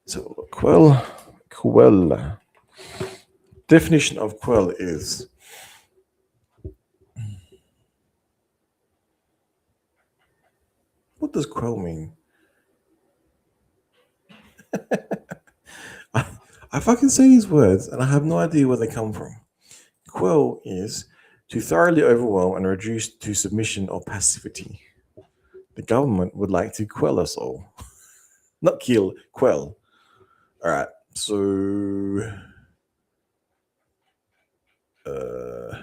So quell. Definition of quell is what does quell mean? I fucking say these words and I have no idea where they come from. Quell is to thoroughly overwhelm and reduce to submission or passivity. The government would like to quell us all. Not kill, quell. All right, so oh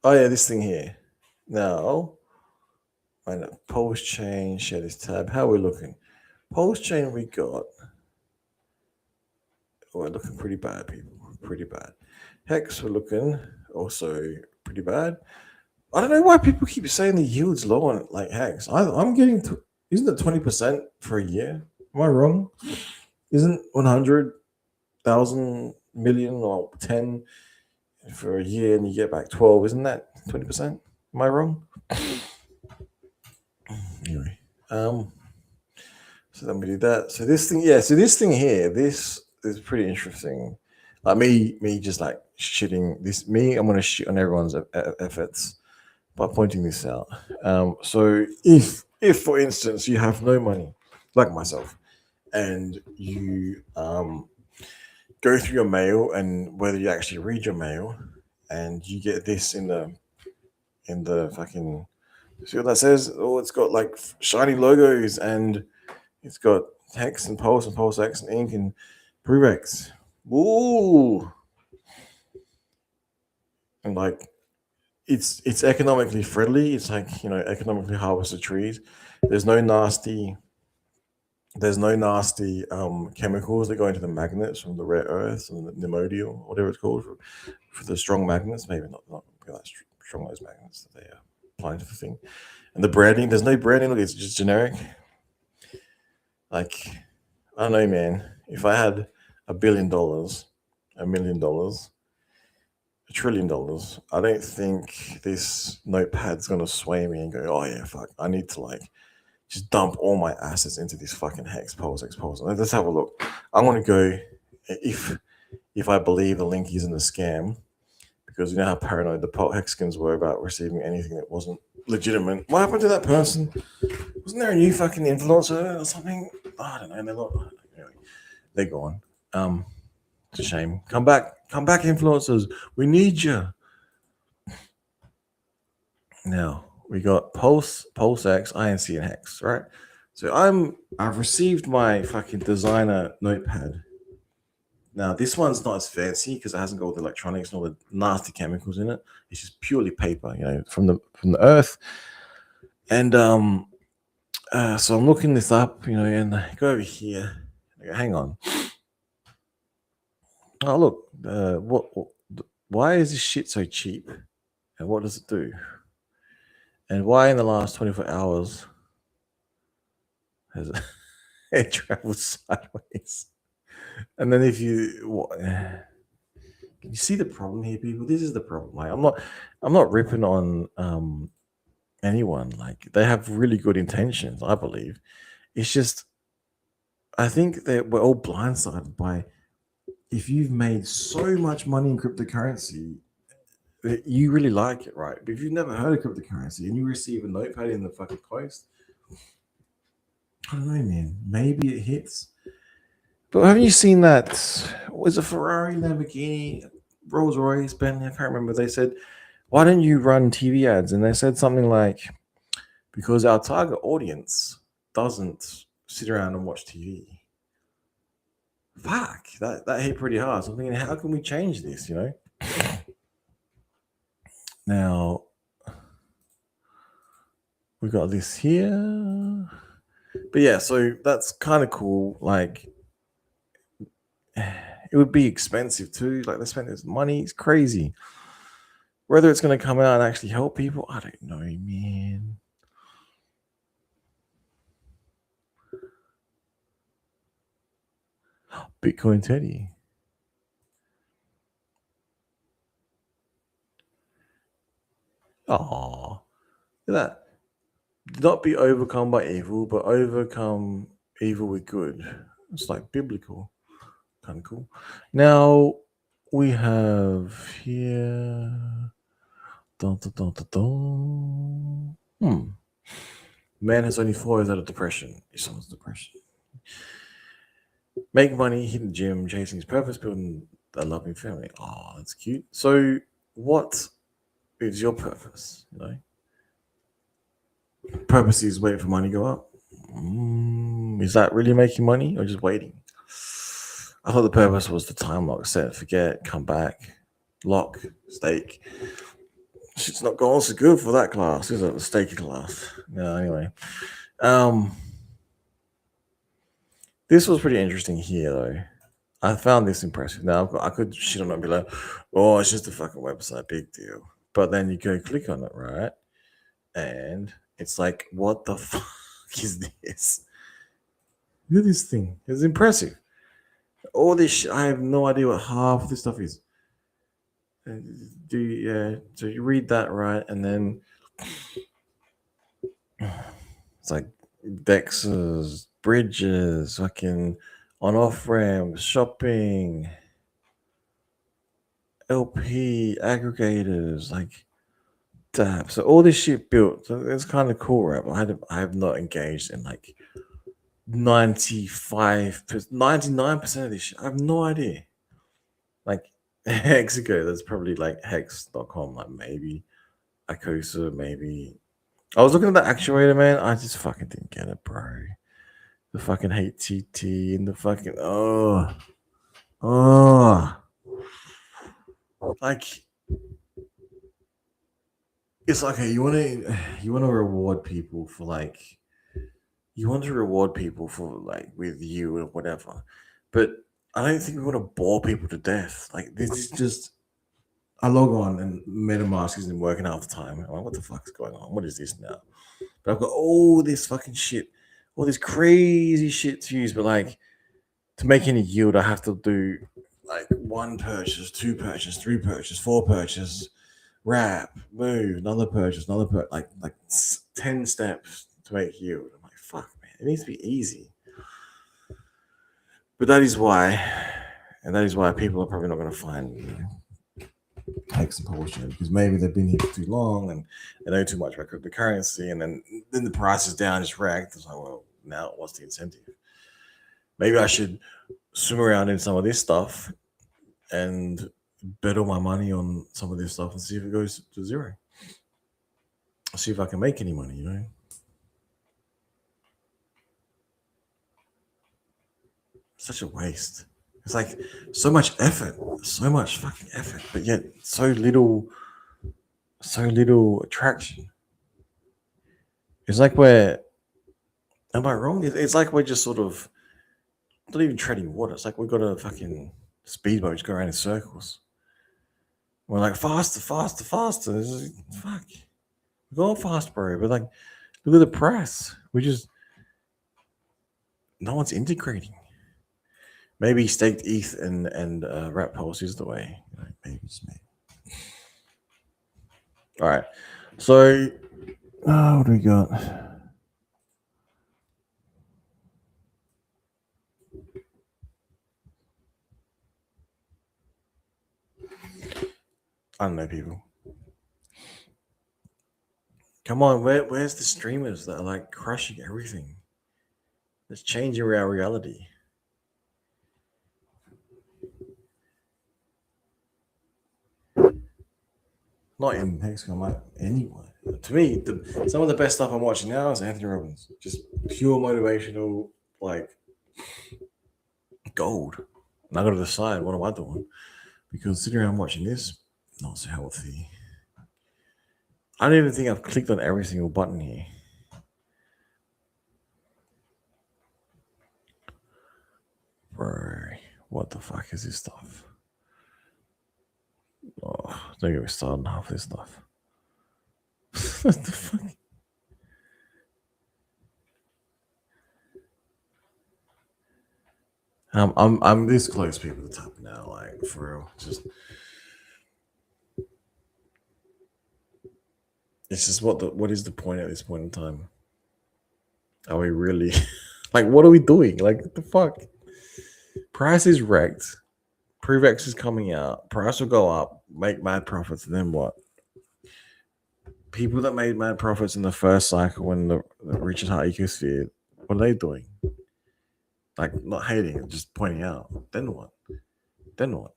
yeah, this thing here. Now, find out post chain, share this tab. How are we looking? Post chain we got. We're looking pretty bad, people. Pretty bad. Hex, we're looking also pretty bad. I don't know why people keep saying the yield's low on like Hex. I'm getting to, isn't it 20% for a year? Am I wrong? Isn't 100,000 million or 10 for a year and you get back 12? Isn't that 20%? Am I wrong? Anyway, so then we do that. So this thing, yeah. So this thing here, this is pretty interesting. Like me just like shitting this. I'm gonna shit on everyone's efforts by pointing this out. So if for instance you have no money, like myself, and you go through your mail, and whether you actually read your mail, and you get this in the fucking, see what that says? Oh, it's got like shiny logos, and it's got Hex and Pulse X and Ink and Prerex. Ooh, and like it's economically friendly. It's like economically harvested trees. There's no nasty chemicals that go into the magnets from the rare earths and the nemodial, whatever it's called, for the strong magnets. Maybe not that strong those magnets that they are applying to the thing. And the branding, there's no branding. Look, it's just generic. Like, I don't know, man. If I had $1 billion, $1 million, $1 trillion, I don't think this notepad's gonna sway me and go, oh yeah, fuck, I need to like just dump all my assets into this fucking Hex Pulse. Let's have a look. I'm gonna go if I believe the link isn't a scam, because you know how paranoid the Hexicans were about receiving anything that wasn't legitimate. What happened to that person? Wasn't there a new fucking influencer or something? Oh, I don't know. They're gone. It's a shame. Come back, influencers. We need you. Now we got Pulse X, INC, and Hex, right? So I've received my fucking designer notepad. Now this one's not as fancy because it hasn't got all the electronics and all the nasty chemicals in it. It's just purely paper, from the earth. And so I'm looking this up, and I go over here. I go, hang on. Oh look, why is this shit so cheap? And what does it do? And why in the last 24 hours has it traveled sideways? And then if you you see the problem here, people? This is the problem. Like, I'm not ripping on anyone. Like, they have really good intentions, I believe. It's just, I think that we're all blindsided by, if you've made so much money in cryptocurrency, that you really like it, right? But if you've never heard of cryptocurrency and you receive a notepad in the fucking post, I don't know, man. Maybe it hits. But haven't you seen that? Was a Ferrari, Lamborghini, Rolls Royce, Bentley? I can't remember. They said, "Why don't you run TV ads?" And they said something like, "Because our target audience doesn't sit around and watch TV." Fuck, that hit pretty hard. So I'm thinking, how can we change this? You know. Now we got this here, but yeah. So that's kind of cool. Like, it would be expensive too. Like, they spend this money. It's crazy. Whether it's going to come out and actually help people, I don't know, man. Bitcoin Teddy. Oh, look at that. Do not be overcome by evil, but overcome evil with good. It's like biblical. Kind of cool. Now we have here. Dun, dun, dun, dun, dun. Man has only 4 years out of depression. Someone's depression. Make money, hitting the gym, chasing his purpose, building a loving family. Oh, that's cute. So, what is your purpose? You know, purpose is waiting for money to go up. Is that really making money or just waiting? I thought the purpose was the time lock, set, forget, come back, lock, stake. Shit's not going so good for that class, is it? The staking class. No, anyway. This was pretty interesting here, though. I found this impressive. Now, I could shit on it and be like, oh, it's just a fucking website, big deal. But then you go click on it, right? And it's like, what the fuck is this? Look at this thing. It's impressive. All this shit, I have no idea what half this stuff is. So you read that, right? And then it's like dexes, bridges, fucking on-off ramps, shopping, LP aggregators, like dApps. So all this shit built. So it's kind of cool, right? But I have not engaged in like 99% of this shit. I have no idea. Like Hex ago, that's probably like hex.com, like maybe Acosa, maybe. I was looking at the actuator, man. I just fucking didn't get it, bro. The fucking HTT and the fucking like, it's like, okay, you want to reward people for like, with you or whatever, but I don't think we want to bore people to death. Like, this is just, I log on and MetaMask isn't working half the time. I'm like, what the fuck is going on? What is this now? But I've got all this fucking shit, all this crazy shit to use, but like, to make any yield, I have to do like 1 purchase, 2 purchase, 3 purchase, 4 purchase, wrap, move, another purchase, like 10 steps to make yield. I'm like, fuck, man, it needs to be easy. But that is why people are probably not going to find HEX and publishing it, because maybe they've been here for too long and they know too much about cryptocurrency, and then the price is down, it's wrecked. It's like, well, now what's the incentive? Maybe I should swim around in some of this stuff and bet all my money on some of this stuff and see if it goes to zero. See if I can make any money, you know? Such a waste. It's like so much effort, so much fucking effort, but yet so little attraction. It's like am I wrong? It's like we're just sort of not even treading water. It's like we've got a fucking speedboat just go around in circles. We're like, faster. Fuck. We're going fast, bro. But like, look at the price. No one's integrating. Maybe staked ETH and wrap pulse is the way. Just me. All right. So, what do we got? I don't know, people. Come on, where's the streamers that are like crushing everything? It's changing our reality. Not in Hexagon, like anyone. To me, some of the best stuff I'm watching now is Anthony Robbins. Just pure motivational, like gold. And I got to decide what am I doing, because sitting around watching this, not so healthy. I don't even think I've clicked on every single button here. Bro, what the fuck is this stuff? Oh, don't get me started on half this stuff. What the fuck? I'm this close, people, to top now, like for real. It's just what is the point at this point in time? Are we really like, what are we doing? Like, what the fuck? Price is wrecked. Prevex is coming out. Price will go up, make mad profits, and then what? People that made mad profits in the first cycle when the Richard Hart ecosphere, what are they doing? Like, not hating, just pointing out. Then what?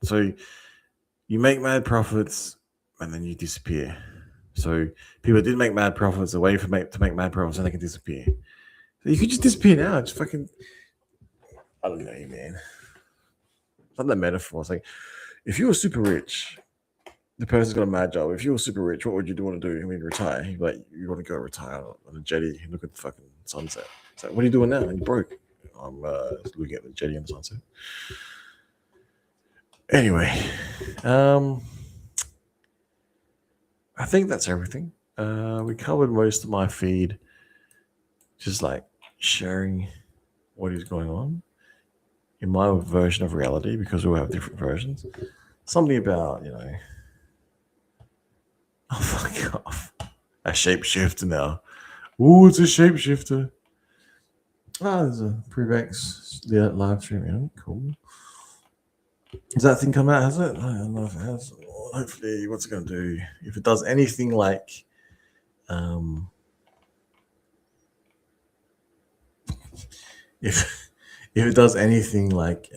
So you make mad profits and then you disappear. So people did make mad profits, away from to make mad profits, and they can disappear. So you could just disappear now. Just fucking, I don't know, man. It's not that metaphor. It's like, if you were super rich, the person's got a mad job. If you were super rich, what would you want to do? I mean, retire. You'd be like, you want to go retire on a jetty and look at the fucking sunset. It's like, what are you doing now? You're broke. I'm looking at the jetty and the sunset. Anyway, I think that's everything. We covered most of my feed, just like sharing what is going on in my version of reality, because we'll have different versions. Something about, oh, fuck off. A shapeshifter now. Ooh, it's a shapeshifter. There's a Prevex live stream. Yeah, cool. Does that thing come out? Has it? I don't know if it has. Hopefully, what's it going to do? If it does anything like, if it does anything like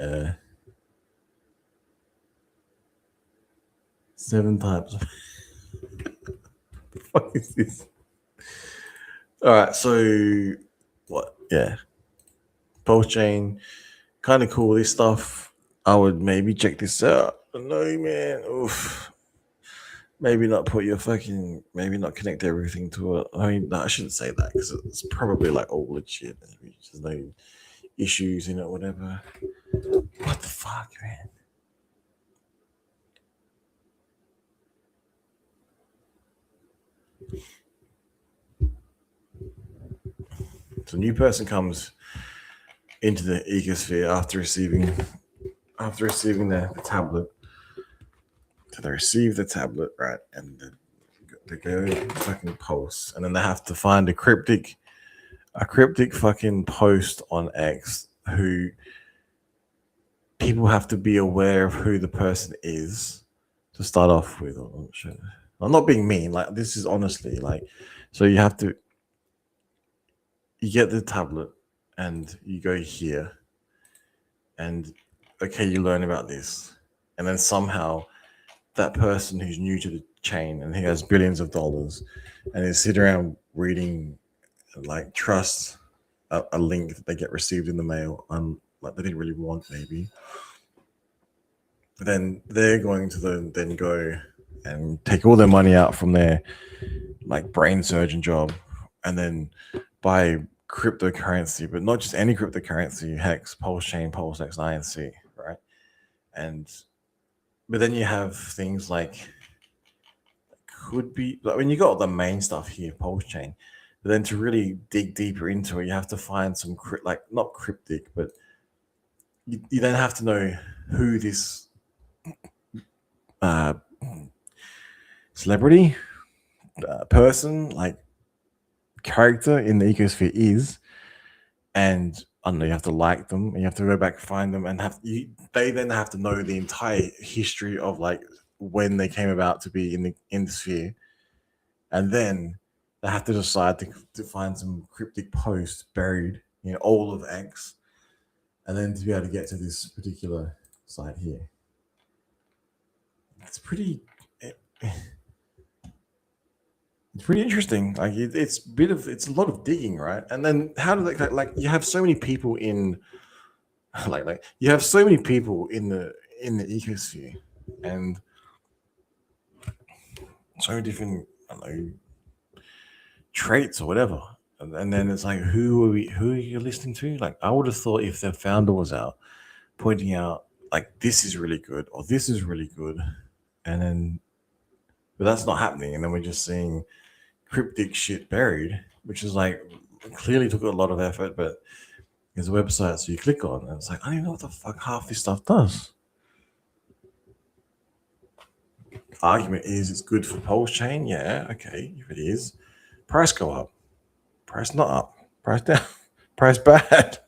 7 types of the fuck is this? All right, so what? Yeah, post chain, kind of cool. This stuff, I would maybe check this out. No, man. Oof. Maybe not maybe not connect everything to it. I mean, no, I shouldn't say that, because it's probably like all legit. There's no issues in it, whatever. What the fuck, man? So a new person comes into the ecosphere after receiving the tablet. So they receive the tablet, right, and they go fucking post, and then they have to find a cryptic fucking post on X who people have to be aware of who the person is to start off with. I'm not being mean. Like, this is honestly like, so you get the tablet and you go here, and okay, you learn about this, and then somehow that person who's new to the chain and he has billions of dollars and is sitting around reading, like, trust a link that they get received in the mail, like they didn't really want, maybe. But then they're going to then go and take all their money out from their, like, brain surgeon job, and then buy cryptocurrency, but not just any cryptocurrency, HEX, Pulse Chain, Pulse X, INC, right? But then you have things like, could be, like, when you got the main stuff here, Pulse Chain, but then to really dig deeper into it, you have to find some not cryptic, but you then have to know who this celebrity, person, like character in the ecosphere is, and I don't know, you have to like them, and you have to go back and find them, and they then have to know the entire history of like when they came about to be in the sphere, and then they have to decide to find some cryptic post buried in all of X, and then to be able to get to this particular site here. It's pretty. It's pretty interesting. Like it's a lot of digging, right? And then how do they like? You have so many people in, like you have so many people in the ecosphere, and so many different, I don't know, traits or whatever. And then it's like, who are you listening to? Like, I would have thought if the founder was out pointing out like this is really good or this is really good, and then, but that's not happening, and then we're just seeing cryptic shit buried, which is like clearly took a lot of effort, but there's a website so you click on and it's like, I don't even know what the fuck half this stuff does. Argument is it's good for pulse chain. Yeah, okay, if it is. Price go up. Price not up. Price down. Price bad.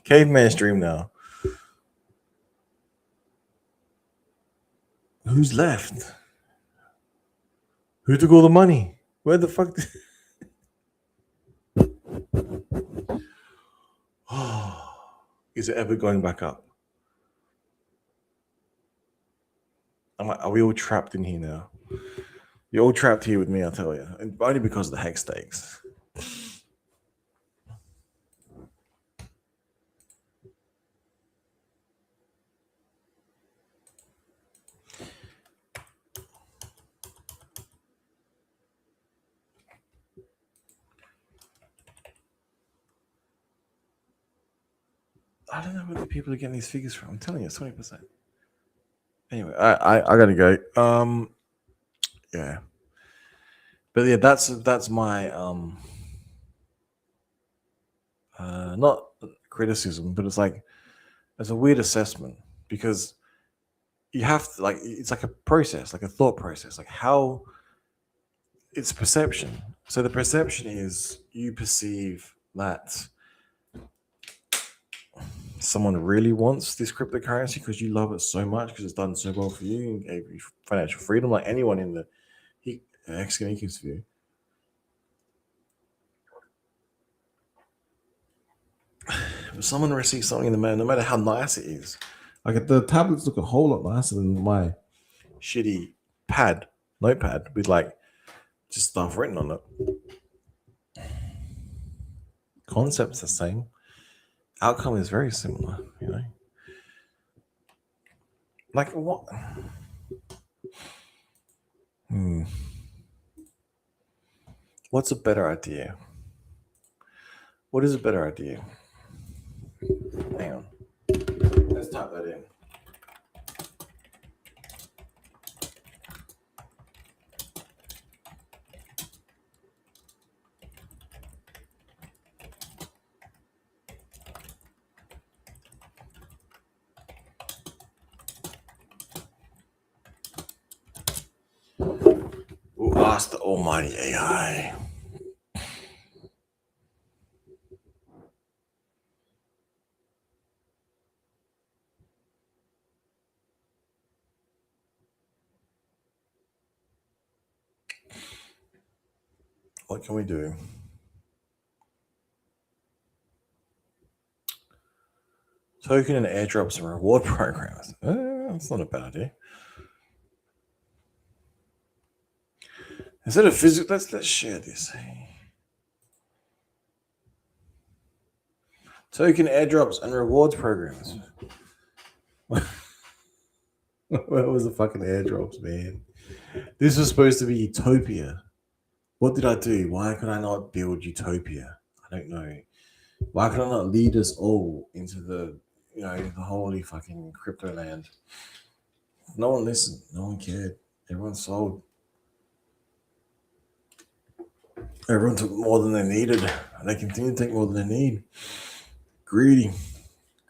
Caveman stream now. Who's left? Who took all the money? Where the fuck? Is it ever going back up? I'm like, are we all trapped in here now? You're all trapped here with me, I'll tell you. And only because of the HEX stakes. I don't know where the people are getting these figures from. I'm telling you, it's 20%. Anyway, I gotta go. Yeah. But yeah, that's my not criticism, but it's like it's a weird assessment because you have to, like, it's like a process, like a thought process, like how it's perception. So the perception is you perceive that someone really wants this cryptocurrency because you love it so much because it's done so well for you and gave you financial freedom, like anyone in the Mexican ecosphere. If someone receives something in the mail, no matter how nice it is, like the tablets look a whole lot nicer than my shitty notepad with like just stuff written on it. Concept's the same. Outcome is very similar, you know. Like what? What's a better idea? What is a better idea? Hang on. Let's type that in. We'll ask the almighty AI. What can we do? Token and airdrops and reward programs. That's not a bad idea. Instead of physical, let's share this. Token airdrops and rewards programs. Where was the fucking airdrops, man? This was supposed to be utopia. What did I do? Why could I not build utopia? I don't know. Why could I not lead us all into the, the holy fucking crypto land? No one listened. No one cared. Everyone sold. Everyone took more than they needed. And they continue to take more than they need. Greedy.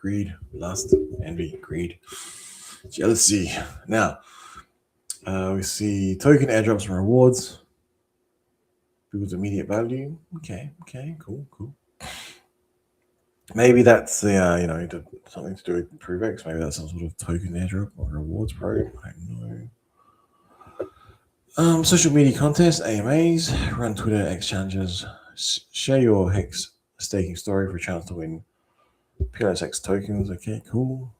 Greed. Lust. Envy. Greed. Jealousy. Now, We see token airdrops and rewards. People's immediate value. Okay, cool. Maybe that's something to do with ProveX. Maybe that's some sort of token airdrop or rewards program. I don't know. Social media contests, AMAs, run Twitter X challenges, share your HEX staking story for a chance to win PLSX tokens. Okay, cool.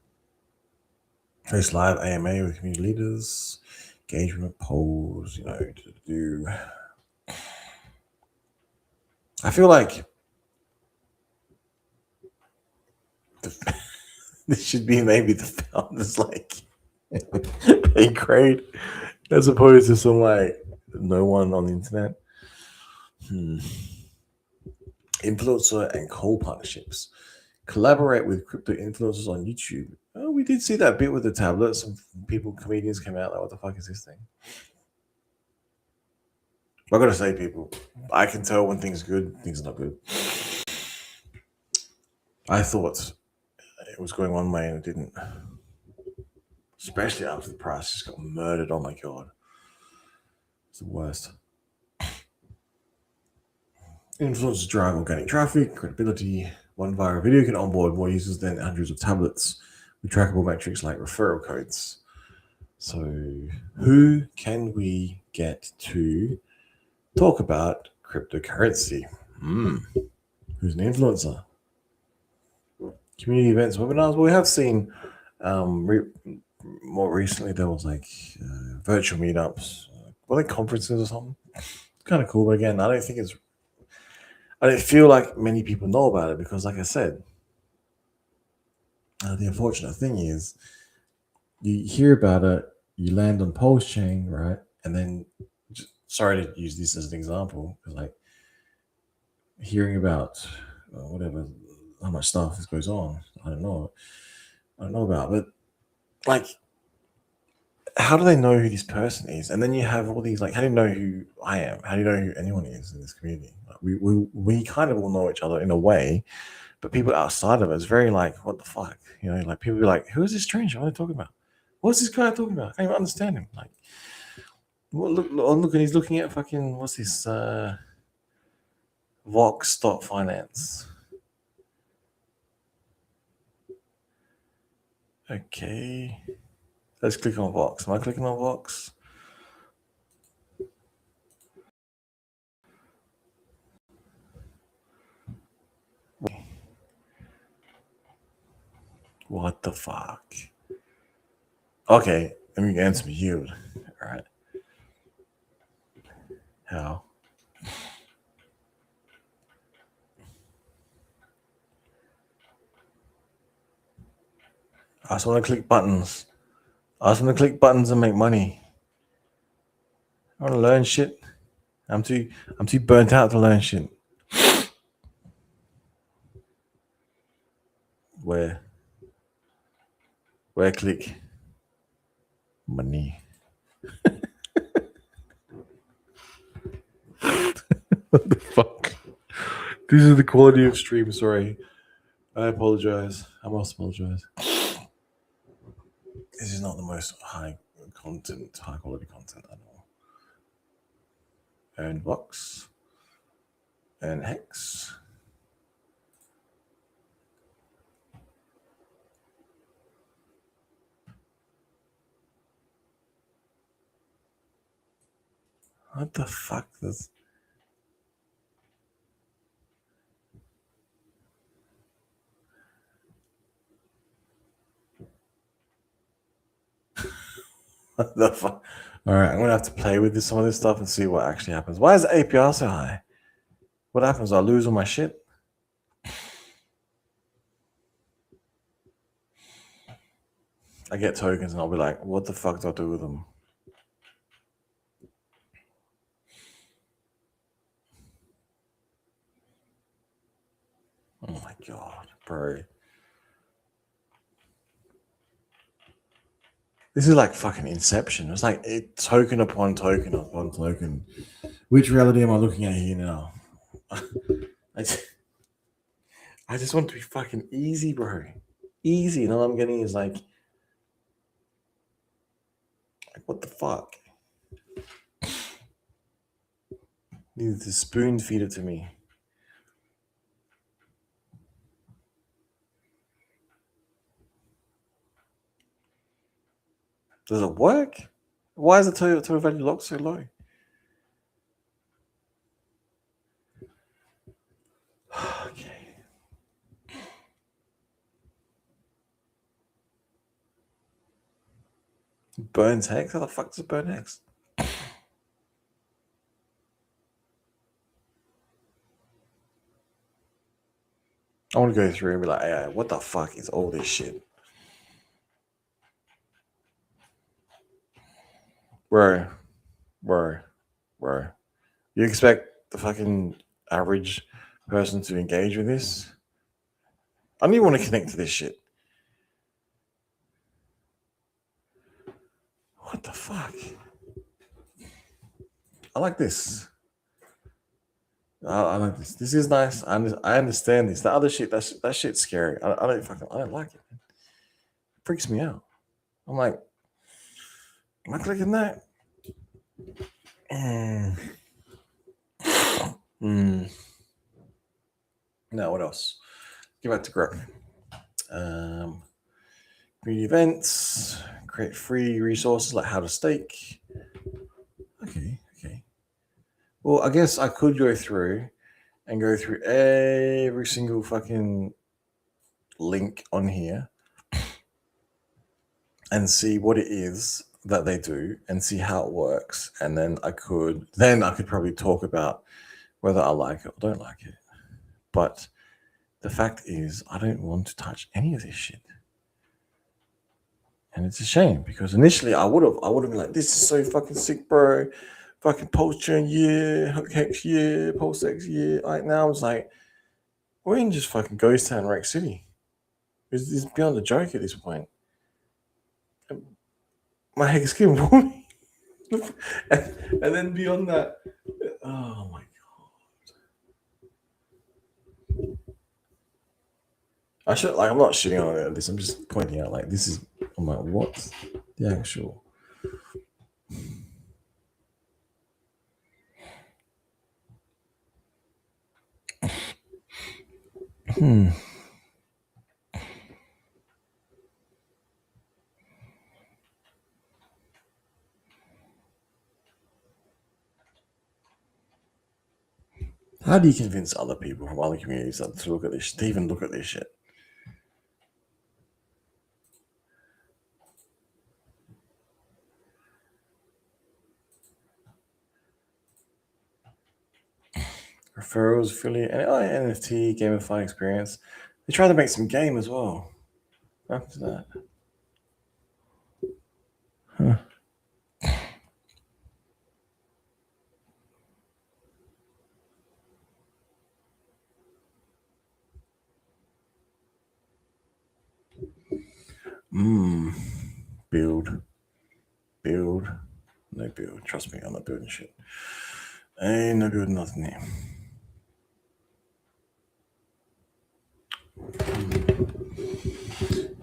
Host live AMA with community leaders, engagement polls, to do. I feel like this should be maybe the founders pay grade as opposed to some no one on the internet. Influencer and coal partnerships. Collaborate with crypto influencers on YouTube. Oh, we did see that bit with the tablets. Some comedians came out like, what the fuck is this thing? I gotta say, people, I can tell when things are good, things are not good. I thought it was going one way and it didn't. Especially after the price just got murdered. Oh my god. It's the worst. Influencers drive organic traffic, credibility. One viral video can onboard more users than hundreds of tablets with trackable metrics like referral codes. So, who can we get to talk about cryptocurrency? Who's an influencer? Community events, webinars. Well, we have seen more recently there was virtual meetups. Were they conferences or something? It's kind of cool, but again, I don't feel like many people know about it because, like I said, the unfortunate thing is you hear about it, you land on Pulse Chain, right? And then, sorry to use this as an example, because hearing about whatever, how much stuff goes on, I don't know about, but how do they know who this person is? And then you have all these how do you know who I am? How do you know who anyone is in this community? We kind of all know each other in a way, but people outside of it is very what the fuck? People be like, who is this stranger? What are they talking about? What's this guy talking about? I can't even understand him. Look, and he's looking at fucking, what's this, Vox Stock Finance. Okay. Let's click on Vox. Am I clicking on Vox? What the fuck? Okay, let me get some yield. All right. How? I just want to click buttons. I just want to click buttons and make money. I want to learn shit. I'm too burnt out to learn shit. Where click money? What the fuck? This is the quality of stream. Sorry, I apologize. I must apologize. This is not the most high quality content at all. And Vox and HEX. What the fuck? This. What the fuck? All right, I'm gonna have to play with some of this stuff and see what actually happens. Why is the APR so high? What happens? I lose all my shit. I get tokens and I'll be like, what the fuck do I do with them? Oh my god, bro. This is like fucking Inception. It's like token upon token upon token. Which reality am I looking at here now? I just want it to be fucking easy, bro. Easy. And all I'm getting is What the fuck? Needed to spoon feed it to me. Does it work? Why is the total value locked so low? Okay. Burns Hex? How the fuck does it burn Hex? I want to go through and be like, hey, what the fuck is all this shit? Bro. You expect the fucking average person to engage with this? I don't even want to connect to this shit. What the fuck? I like this. I like this. This is nice. I understand this. The other shit, that shit's scary. I don't like it. It freaks me out. I'm like, am I clicking that? Now, what else? Get back to growth. Create events, create free resources like how to stake. Okay. Well, I guess I could go through every single fucking link on here and see what it is that they do and see how it works. And then I could probably talk about whether I like it or don't like it. But the fact is, I don't want to touch any of this shit. And it's a shame because initially I would have been like, this is so fucking sick, bro. Fucking post churn, yeah, HEX, yeah, post X, yeah. Like now I was like, we're in just fucking Ghost Town, Rex City. It's beyond a joke at this point. My HEX skin warning. And then beyond that, oh my god. I'm not shitting on this. I'm just pointing out, like, this is, I'm like, what the actual. How do you convince other people from other communities to look at this, to even look at this shit? Referrals, affiliate, and NFT, gamify experience. They try to make some game as well. After that. Huh. Build. No build. Trust me, I'm not building shit. Ain't no building nothing here.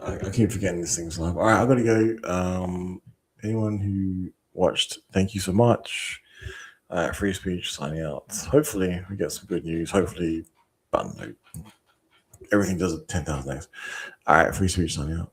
I keep forgetting these things live. All right, I've got to go. Anyone who watched, thank you so much. Free speech signing out. Hopefully, we get some good news. Hopefully, everything does it 10,000 times. All right, free speech signing out.